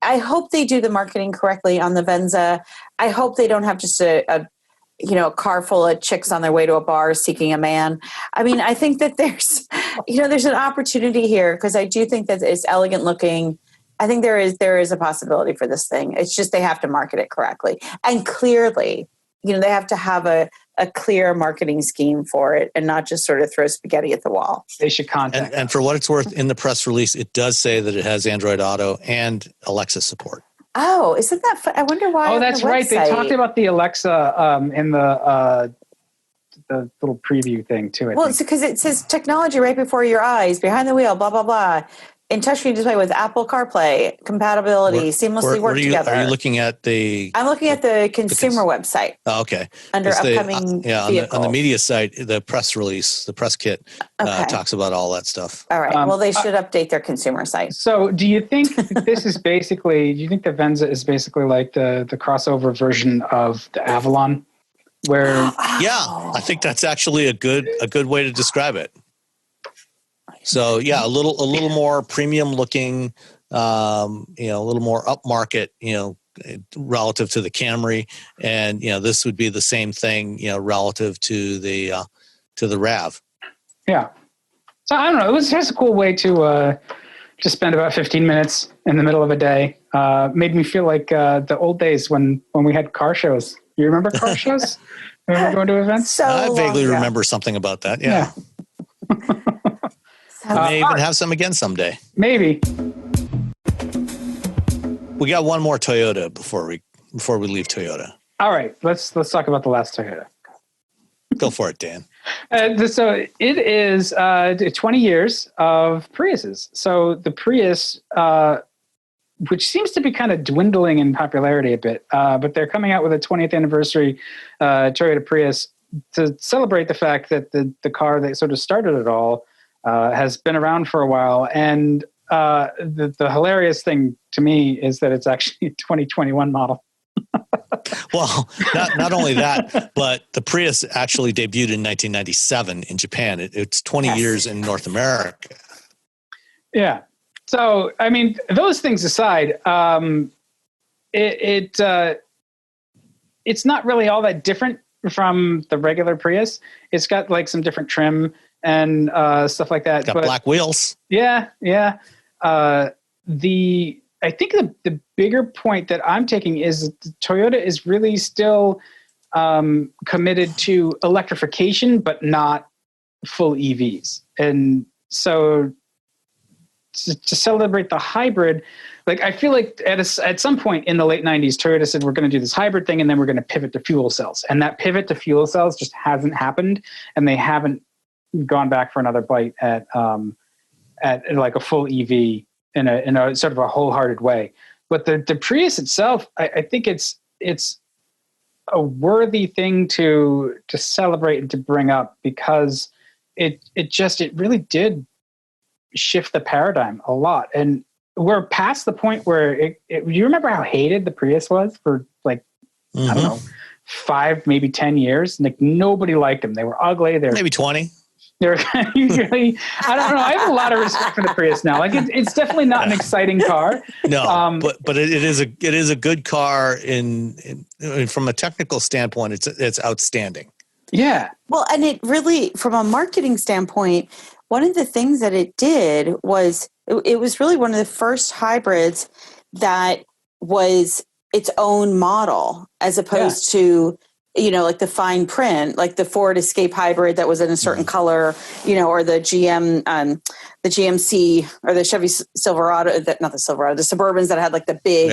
I hope they do the marketing correctly on the Venza. I hope they don't have just a car full of chicks on their way to a bar seeking a man. I mean, I think that there's an opportunity here because I do think that it's elegant looking. I think there is a possibility for this thing. It's just they have to market it correctly and clearly. They have to have a clear marketing scheme for it and not just sort of throw spaghetti at the wall. They should contact. And for what it's worth, in the press release, it does say that it has Android Auto and Alexa support. Oh, isn't that fun? I wonder why. Oh, that's right. They talked about the Alexa in the little preview thing too. Well, it's because it says technology right before your eyes, behind the wheel, blah, blah, blah. In touchscreen display with Apple CarPlay compatibility, seamlessly work together. Are you looking at the? I'm looking at the consumer website. Oh, okay. Under upcoming vehicles. On the media site, the press release, the press kit talks about all that stuff. All right. Well, they should update their consumer site. So, do you think this is basically? Do you think the Venza is basically like the crossover version of the Avalon? Where? Yeah, I think that's actually a good way to describe it. So yeah, a little more premium looking, a little more upmarket, relative to the Camry, and this would be the same thing, relative to the RAV. Yeah. So I don't know. It was just a cool way to spend about 15 minutes in the middle of a day. Made me feel like the old days when we had car shows. You remember car shows? Remember going to events? I vaguely remember something about that. Yeah. We may even have some again someday. Maybe. We got one more Toyota before we leave Toyota. All right, let's talk about the last Toyota. Go for it, Dan. So it is 20 years of Priuses. So the Prius, which seems to be kind of dwindling in popularity a bit, but they're coming out with a 20th anniversary Toyota Prius to celebrate the fact that the car that sort of started it all has been around for a while. And the hilarious thing to me is that it's actually a 2021 model. Well, not only that, but the Prius actually debuted in 1997 in Japan. It's 20 years in North America. Yeah. So, I mean, those things aside, it's not really all that different from the regular Prius. It's got like some different trim and stuff like that. It's got black wheels. Yeah. I think the bigger point that I'm taking is that Toyota is really still committed to electrification, but not full EVs. And so to celebrate the hybrid, like I feel like at some point in the late 90s, Toyota said, we're going to do this hybrid thing, and then we're going to pivot to fuel cells. And that pivot to fuel cells just hasn't happened, and they haven't gone back for another bite at like a full EV in a sort of a wholehearted way. But the Prius itself, I think it's a worthy thing to celebrate and to bring up, because it really did shift the paradigm a lot. And we're past the point where you remember how hated the Prius was for like, I don't know, 5, maybe 10 years. Like nobody liked them. They were ugly. They're maybe 20. They're really, I don't know. I have a lot of respect for the Prius now. Like it's definitely not an exciting car. No, but it is a good car in from a technical standpoint. It's outstanding. Yeah. Well, and it really, from a marketing standpoint, one of the things that it did was it was really one of the first hybrids that was its own model, as opposed to, like the fine print, like the Ford Escape hybrid that was in a certain color, or the the GMC or the Chevy Silverado, not the Silverado, the Suburbans that had like the big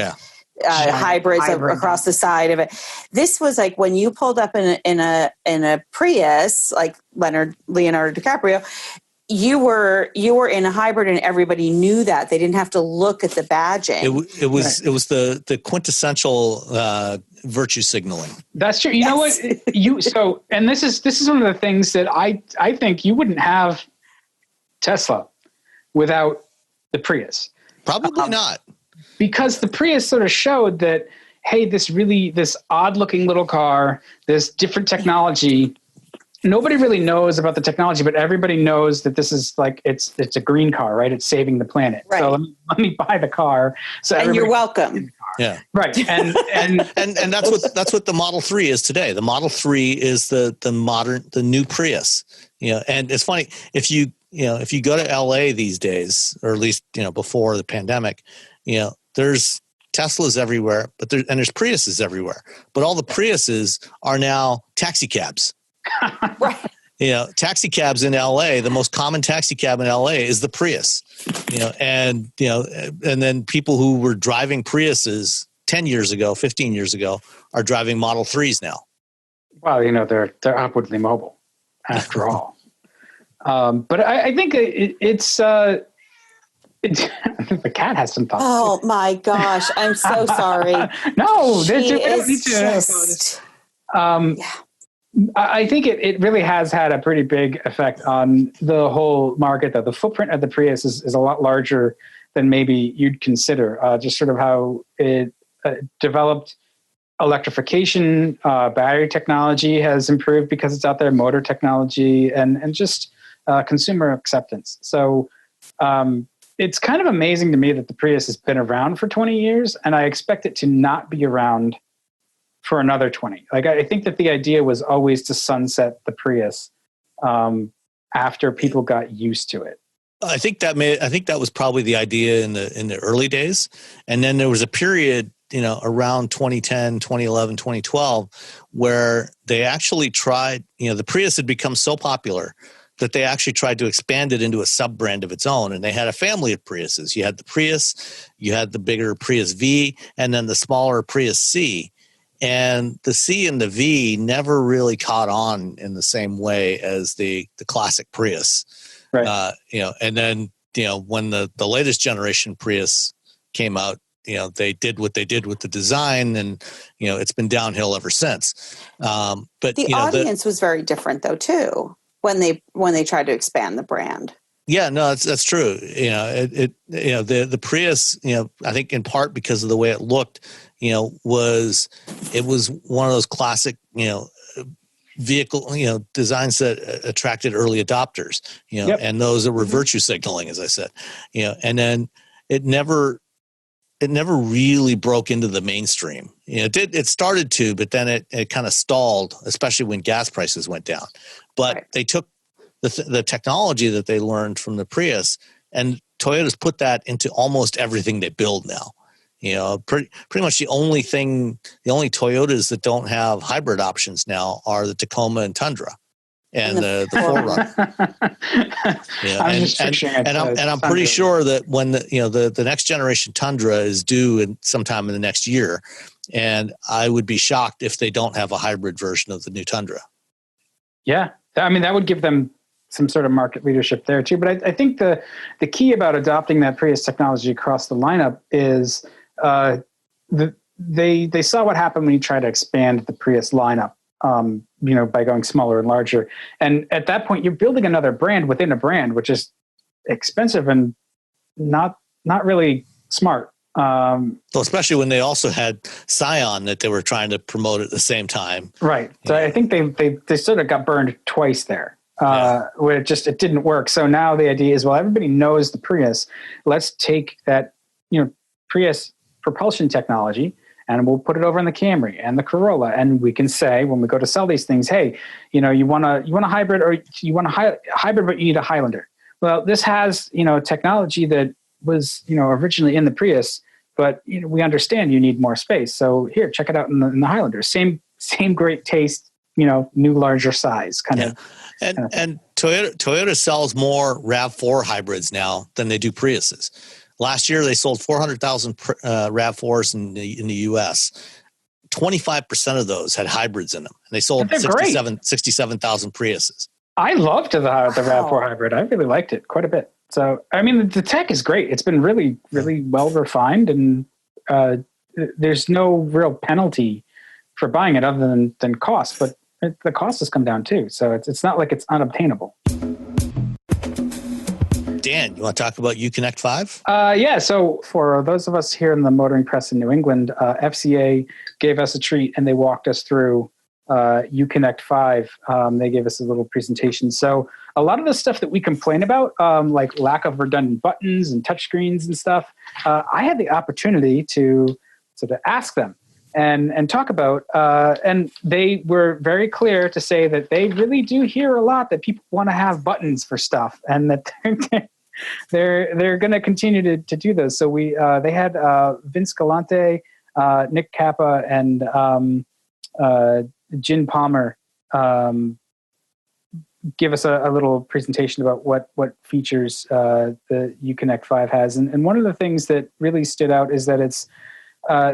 hybrids across the side of it. This was like when you pulled up in a Prius, like Leonardo DiCaprio, you were in a hybrid, and everybody knew that. They didn't have to look at the badging. It was the quintessential virtue signaling. That's true. You know what? And this is one of the things that I think you wouldn't have Tesla without the Prius. Probably not. Because the Prius sort of showed that, hey, this odd looking little car, this different technology. Nobody really knows about the technology, but everybody knows that this is like, it's a green car, right? It's saving the planet. Right. So let me buy the car. And you're welcome. Yeah. Right. And that's what the Model 3 is today. The Model 3 is the new Prius. And it's funny, if you go to LA these days, or at least, before the pandemic, there's Teslas everywhere, but there's Priuses everywhere. But all the Priuses are now taxi cabs. Right. Taxi cabs in LA, the most common taxi cab in LA is the Prius. And then people who were driving Priuses 10 years ago, 15 years ago are driving Model 3s now. Well, they're upwardly mobile after all. But I think it's the cat has some thoughts. Oh my gosh, I'm so sorry. No, we don't need to. I think it really has had a pretty big effect on the whole market, though. The footprint of the Prius is a lot larger than maybe you'd consider. Just sort of how it developed electrification, battery technology has improved because it's out there, motor technology, and just consumer acceptance. So it's kind of amazing to me that the Prius has been around for 20 years, and I expect it to not be around for another 20. Like, I think that the idea was always to sunset the Prius after people got used to it. I think that was probably the idea in the early days. And then there was a period, around 2010, 2011, 2012, where they actually tried, the Prius had become so popular that they actually tried to expand it into a sub-brand of its own. And they had a family of Priuses. You had the Prius, you had the bigger Prius V, and then the smaller Prius C. And the C and the V never really caught on in the same way as the classic Prius. Right. And then, when the latest generation Prius came out, they did what they did with the design, and, it's been downhill ever since. But the audience was very different though, too, when they tried to expand the brand. Yeah, no, that's true. The Prius, I think in part because of the way it looked, was one of those classic, vehicle, designs that attracted early adopters, Yep. and those that were virtue signaling, as I said, and then it never really broke into the mainstream. It started to, but then it kind of stalled, especially when gas prices went down. But Right. they took the technology that they learned from the Prius, and Toyota's put that into almost everything they build now. Pretty much the only Toyotas that don't have hybrid options now are the Tacoma and Tundra and the 4Runner. I'm pretty sure that when the next generation Tundra is due sometime in the next year, and I would be shocked if they don't have a hybrid version of the new Tundra. Yeah, I mean, that would give them some sort of market leadership there too. But I think the key about adopting that Prius technology across the lineup is they saw what happened when you try to expand the Prius lineup, by going smaller and larger. And at that point, you're building another brand within a brand, which is expensive and not really smart. Well, especially when they also had Scion that they were trying to promote at the same time. Right. So I think they sort of got burned twice there. Where it didn't work. So now the idea is, well, everybody knows the Prius. Let's take that, Prius propulsion technology, and we'll put it over in the Camry and the Corolla, and we can say when we go to sell these things, hey, you want a hybrid, or you want a hybrid, but you need a Highlander. Well, this has technology that was originally in the Prius, but we understand you need more space. So here, check it out in the Highlander. Same great taste. New larger size kind of. And Toyota sells more RAV4 hybrids now than they do Priuses. Last year, they sold 400,000 RAV4s in the U.S. 25% of those had hybrids in them. And they sold 67,000 Priuses. I loved the RAV4 hybrid. I really liked it quite a bit. So, I mean, the tech is great. It's been really, really well refined, and there's no real penalty for buying it other than cost. But the cost has come down too, so it's not like it's unobtainable. Dan, you want to talk about Uconnect 5? Yeah. So for those of us here in the motoring press in New England, FCA gave us a treat, and they walked us through Uconnect 5. They gave us a little presentation. So a lot of the stuff that we complain about, like lack of redundant buttons and touchscreens and stuff, I had the opportunity to sort of ask them and talk about, and they were very clear to say that they really do hear a lot that people want to have buttons for stuff, and that they're going to continue to do those. So they had Vince Galante, Nick Kappa, and Jin Palmer give us a little presentation about what features the Uconnect 5 has, and one of the things that really stood out is that it's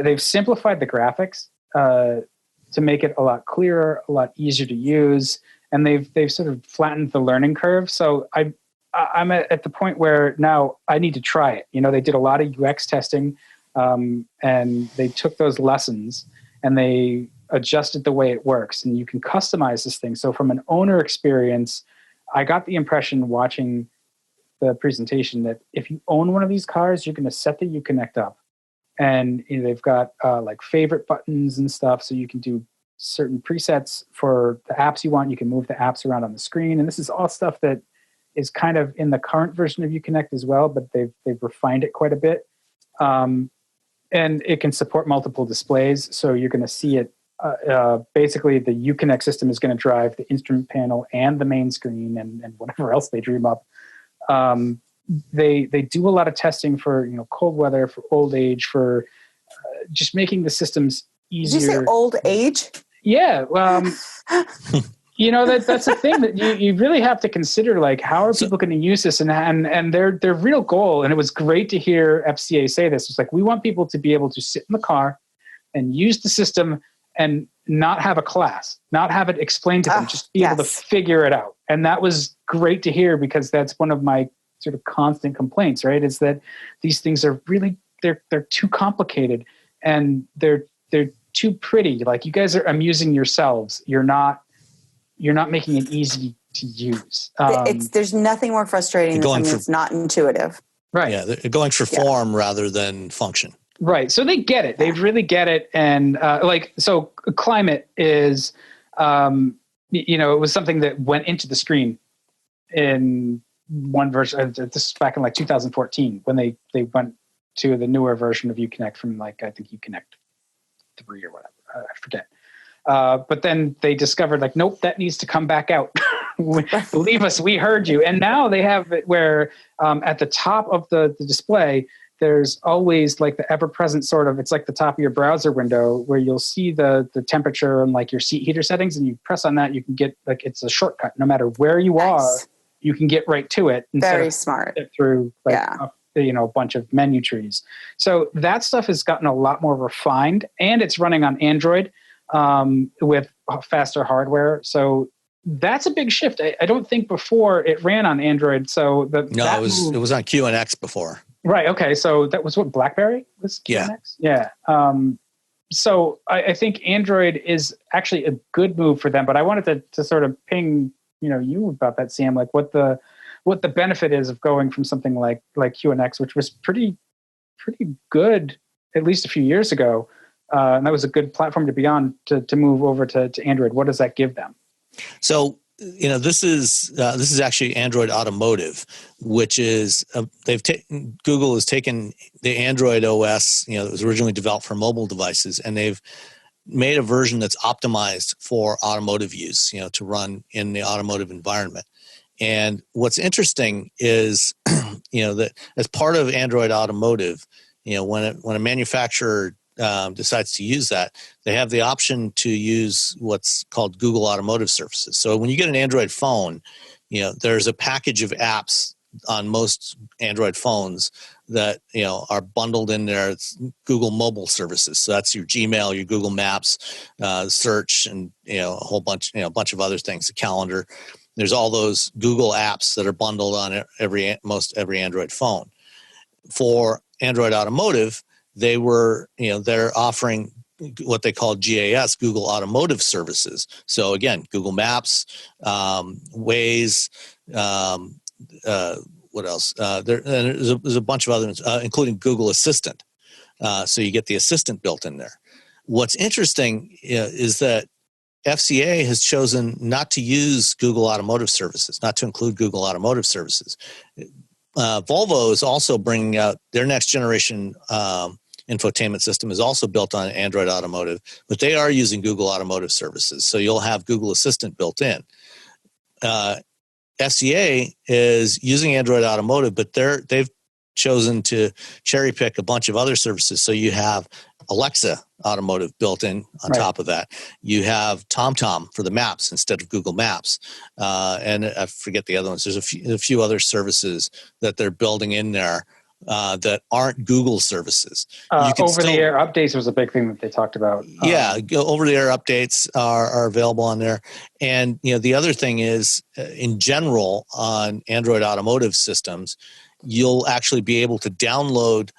they've simplified the graphics to make it a lot clearer, a lot easier to use, and they've sort of flattened the learning curve. So I'm at the point where now I need to try it. They did a lot of UX testing, and they took those lessons and they adjusted the way it works, and you can customize this thing. So from an owner experience, I got the impression watching the presentation that if you own one of these cars, you're going to set the Uconnect up. And they've got like favorite buttons and stuff, so you can do certain presets for the apps you want. You can move the apps around on the screen, and this is all stuff that is kind of in the current version of Uconnect as well, but they've refined it quite a bit. And it can support multiple displays, so you're going to see it. Basically, the Uconnect system is going to drive the instrument panel and the main screen and whatever else they dream up. They do a lot of testing for cold weather, for old age, for just making the systems easier. Did you say old age? Yeah, that's a thing that you really have to consider. Like, how are people going to use this? And their real goal, and it was great to hear FCA say this, was like, we want people to be able to sit in the car and use the system and not have a class, not have it explained to them, just be able to figure it out. And that was great to hear, because that's one of my sort of constant complaints, right? Is that these things are really, they're too complicated, and they're too pretty. Like, you guys are amusing yourselves. You're not making it easy to use. There's nothing more frustrating than something that's not intuitive. Right. Yeah, they're going for form rather than function. Right. So they get it. They really get it. And so climate is, it was something that went into the screen in one version. This is back in like 2014 when they went to the newer version of Uconnect from I think Uconnect 3 or whatever. I forget. But then they discovered nope, that needs to come back out. Believe us, we heard you. And now they have it where at the top of the display, there's always the ever-present sort of, it's like the top of your browser window where you'll see the temperature and your seat heater settings, and you press on that, you can get it's a shortcut. No matter where you are, you can get right to it. Very smart. Through a bunch of menu trees. So that stuff has gotten a lot more refined, and it's running on Android with faster hardware. So that's a big shift. I don't think before it ran on Android. So it was on QNX before. Right. Okay. So that was what BlackBerry was. QNX? Yeah. So I think Android is actually a good move for them. But I wanted to sort of ping you about that, Sam. What the benefit is of going from something like QNX, which was pretty good at least a few years ago, and that was a good platform to be on, to move over to Android. What does that give them? So, this is actually Android Automotive, which is Google has taken the Android OS, that was originally developed for mobile devices, and they've made a version that's optimized for automotive use, to run in the automotive environment. And what's interesting is, that as part of Android Automotive, when a manufacturer decides to use that, they have the option to use what's called Google Automotive services. So when you get an Android phone, there's a package of apps on most Android phones that are bundled in there. It's Google mobile services. So that's your Gmail, your Google Maps, search, and a whole bunch, a bunch of other things, the calendar. There's all those Google apps that are bundled on most every Android phone. For Android Automotive, they're offering what they call GAS, Google Automotive Services. So again, Google Maps, Waze, what else? There's a bunch of others, including Google Assistant. So you get the Assistant built in there. What's interesting is that FCA has chosen not to use Google Automotive Services, not to include Google Automotive Services. Volvo is also bringing out their next generation infotainment system, is also built on Android Automotive, but they are using Google Automotive Services. So you'll have Google Assistant built in. FCA is using Android Automotive, but they've chosen to cherry pick a bunch of other services. So you have Alexa Automotive built in on top of that. You have TomTom for the maps instead of Google Maps. And I forget the other ones. There's a few other services that they're building in there that aren't Google services. Over-the-air updates was a big thing that they talked about. Over-the-air updates are available on there. And the other thing is, in general, on Android Automotive systems, you'll actually be able to download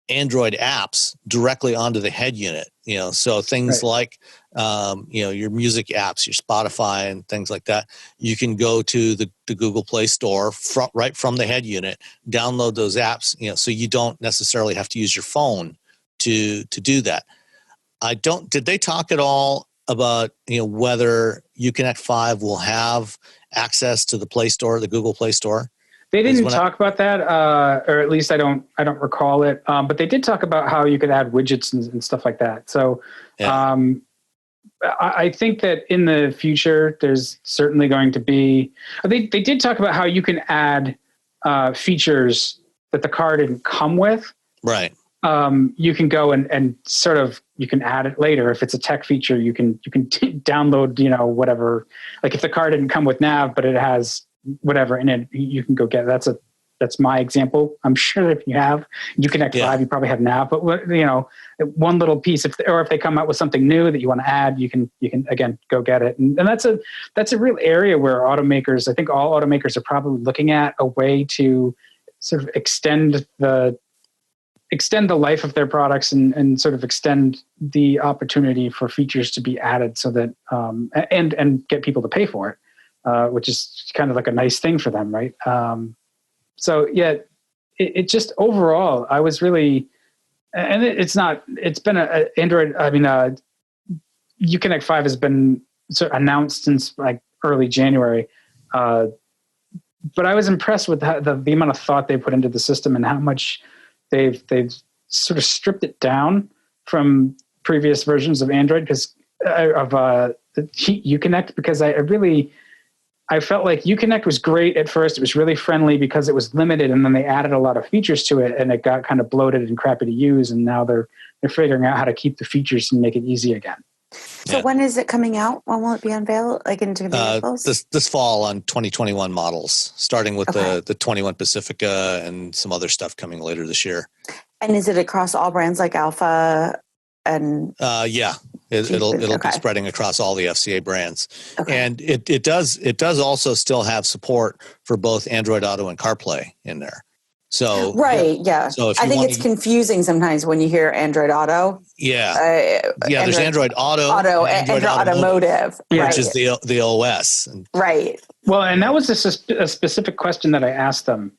Android apps directly onto the head unit. So things like your music apps, your Spotify and things like that. You can go to the Google Play Store right from the head unit, download those apps. So you don't necessarily have to use your phone to do that. Did they talk at all about whether Uconnect 5 will have access to the Play Store, the Google Play Store? They didn't talk about that, or at least I don't recall it. But they did talk about how you could add widgets and stuff like that. So I think that in the future, there's certainly going to be. They did talk about how you can add features that the car didn't come with. Right. You can go and sort of you can add it later if it's a tech feature. You can download whatever. Like if the car didn't come with nav, but it has whatever in it, you can go get it. That's my example. I'm sure if you have Uconnect 5, you probably have nav, but one little piece, if they come out with something new that you want to add, you can again go get it. And that's a real area where I think all automakers are probably looking at a way to sort of extend the life of their products and sort of extend the opportunity for features to be added so that and get people to pay for it. which is kind of like a nice thing for them, right? So yeah, it just overall, I was really, and it's been a Android. I mean, Uconnect 5 has been sort of announced since like early January. But I was impressed with the amount of thought they put into the system and how much they've sort of stripped it down from previous versions of Android Uconnect, because I felt like Uconnect was great at first. It was really friendly because it was limited, and then they added a lot of features to it, and it got kind of bloated and crappy to use. And now they're figuring out how to keep the features and make it easy again. So when is it coming out? When will it be unveiled? Like into vehicles? This fall on 2021 models, starting with the 21 Pacifica and some other stuff coming later this year. And is it across all brands like Alpha and? Yeah, it'll be spreading across all the FCA brands, and it does also still have support for both Android Auto and CarPlay in there. So yeah. So I think it's confusing sometimes when you hear Android Auto. There's Android Auto, Android Automotive, which is the OS. Right. Well, and that was a specific question that I asked them,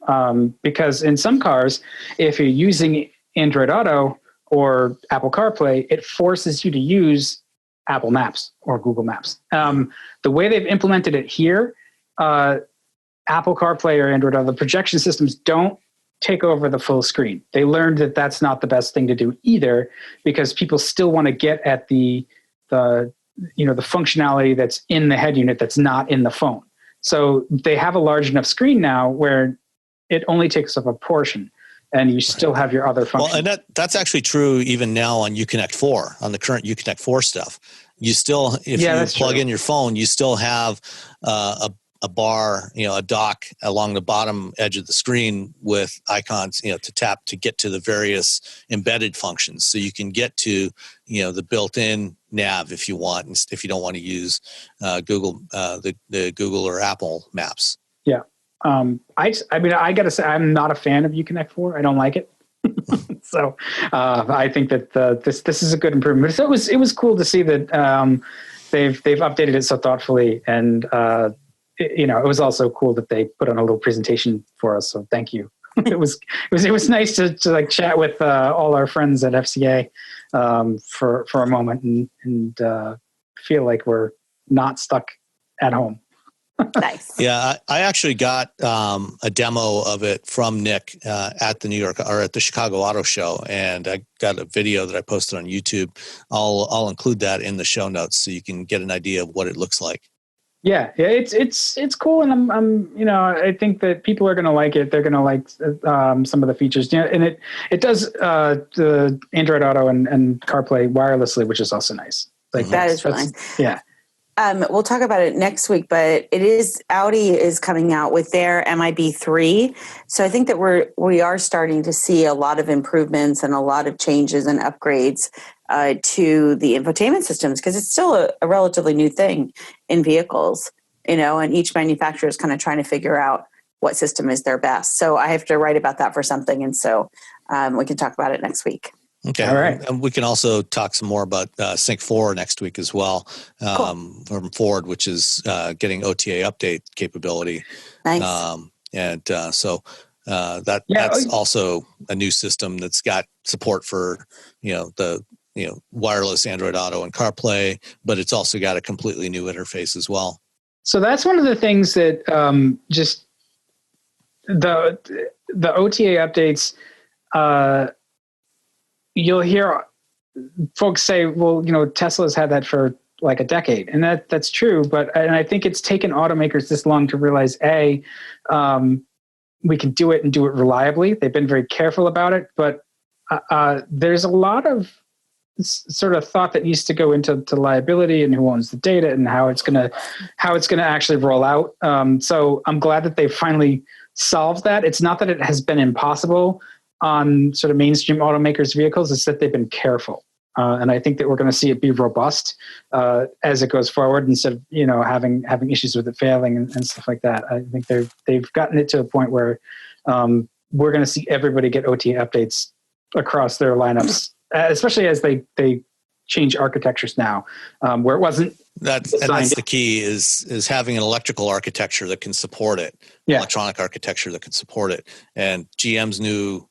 because in some cars, if you're using Android Auto or Apple CarPlay, it forces you to use Apple Maps or Google Maps. The way they've implemented it here, Apple CarPlay or Android Auto, the projection systems don't take over the full screen. They learned that that's not the best thing to do either, because people still want to get at the functionality that's in the head unit that's not in the phone. So they have a large enough screen now where it only takes up a portion, and you still have your other functions. Well, and that's actually true even now on Uconnect 4, on the current Uconnect 4 stuff. You still, if you plug in your phone, you still have a bar, a dock along the bottom edge of the screen with icons, to tap to get to the various embedded functions. So you can get to, the built-in nav if you want, if you don't want to use Google, the Google or Apple Maps. Yeah. I got to say, I'm not a fan of Uconnect 4. I don't like it. So I think that this is a good improvement. So it was cool to see that they've updated it so thoughtfully, and it was also cool that they put on a little presentation for us. So thank you. It was nice to like chat with all our friends at FCA for a moment and feel like we're not stuck at home. Nice. Yeah, I actually got a demo of it from Nick at the Chicago Auto Show, and I got a video that I posted on YouTube. I'll include that in the show notes so you can get an idea of what it looks like. Yeah, it's cool, and I'm I think that people are going to like it. They're going to like some of the features, and it does the Android Auto and CarPlay wirelessly, which is also nice. Like that is really nice. Yeah. We'll talk about it next week, but Audi is coming out with their MIB3. So I think that we are starting to see a lot of improvements and a lot of changes and upgrades to the infotainment systems, because it's still a relatively new thing in vehicles, and each manufacturer is kind of trying to figure out what system is their best. So I have to write about that for something. And so we can talk about it next week. Okay. All right. And we can also talk some more about Sync 4 next week as well, from Ford, which is getting OTA update capability. Nice. That's also a new system that's got support for, the wireless Android Auto and CarPlay, but it's also got a completely new interface as well. So that's one of the things that just the OTA updates, you'll hear folks say, well, Tesla's had that for like a decade, and that's true. And I think it's taken automakers this long to realize, we can do it and do it reliably. They've been very careful about it, but there's a lot of sort of thought that needs to go into liability and who owns the data and how it's gonna actually roll out. So I'm glad that they finally solved that. It's not that it has been impossible on sort of mainstream automakers' vehicles, it's that they've been careful. And I think that we're going to see it be robust as it goes forward, instead of having issues with it failing and stuff like that. I think they've gotten it to a point where we're going to see everybody get OTA updates across their lineups, especially as they change architectures now, where it wasn't. That's the key is having an electrical architecture that can support it, electronic architecture that can support it. And GM's new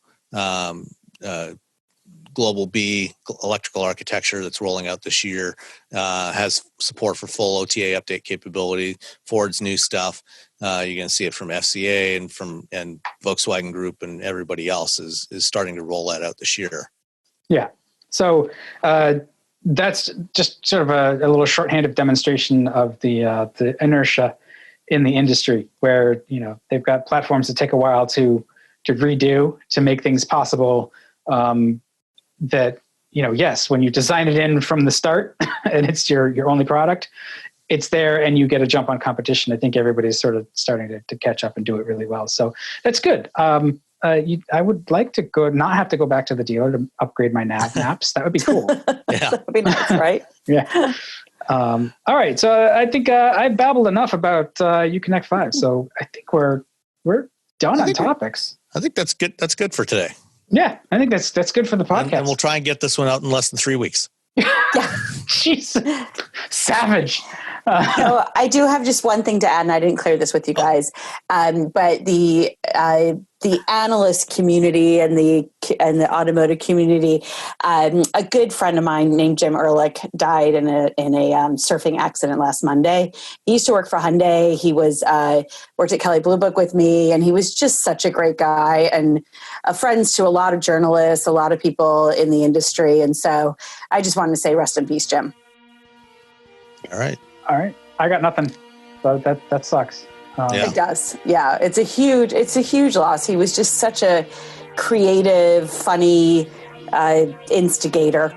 Global B electrical architecture that's rolling out this year has support for full OTA update capability. Ford's new stuff, you're going to see it from FCA and Volkswagen Group, and everybody else is starting to roll that out this year. Yeah. So that's just sort of a little shorthanded demonstration of the inertia in the industry, where they've got platforms that take a while to redo, to make things possible. That yes, when you design it in from the start and it's your only product, it's there and you get a jump on competition. I think everybody's sort of starting to catch up and do it really well. So that's good. I would like to not have to go back to the dealer to upgrade my nav maps. That would be cool. Yeah, that would be nice, right? Yeah. All right. So I think I babbled enough about Uconnect 5. So I think we're done on topics. I think that's good. That's good for today. Yeah, I think that's good for the podcast. And we'll try and get this one out in less than 3 weeks. Yeah. Jeez. Savage. So I do have just one thing to add, and I didn't clear this with you guys, but the analyst community and the automotive community, a good friend of mine named Jim Ehrlich died in a surfing accident last Monday. He used to work for Hyundai. He was worked at Kelley Blue Book with me, and he was just such a great guy and friends to a lot of journalists, a lot of people in the industry. And so I just wanted to say rest in peace, Jim. All right. I got nothing. So that sucks. It does. Yeah. It's a huge loss. He was just such a creative, funny instigator.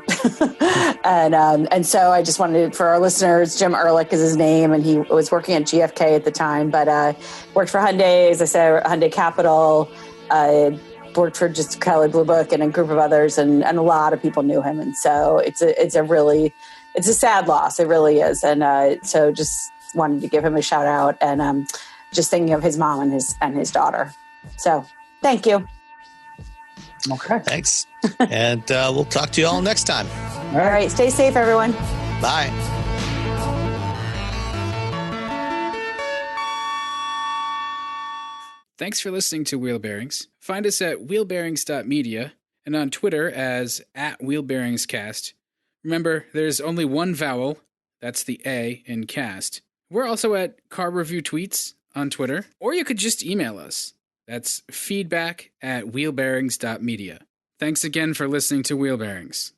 And so I just wanted, for our listeners, Jim Ehrlich is his name, and he was working at GFK at the time, but worked for Hyundai, as I said, Hyundai Capital, worked for just Kelley Blue Book and a group of others, and a lot of people knew him. And so it's a sad loss. It really is. And so just wanted to give him a shout out, and just thinking of his mom and his daughter. So thank you. Okay. Thanks. And we'll talk to you all next time. All right. Stay safe, everyone. Bye. Thanks for listening to Wheel Bearings. Find us at wheelbearings.media and on Twitter as @wheelbearingscast. Remember, there's only one vowel, that's the A in cast. We're also at Car Review Tweets on Twitter, or you could just email us. That's feedback@wheelbearings.media. Thanks again for listening to Wheel Bearings.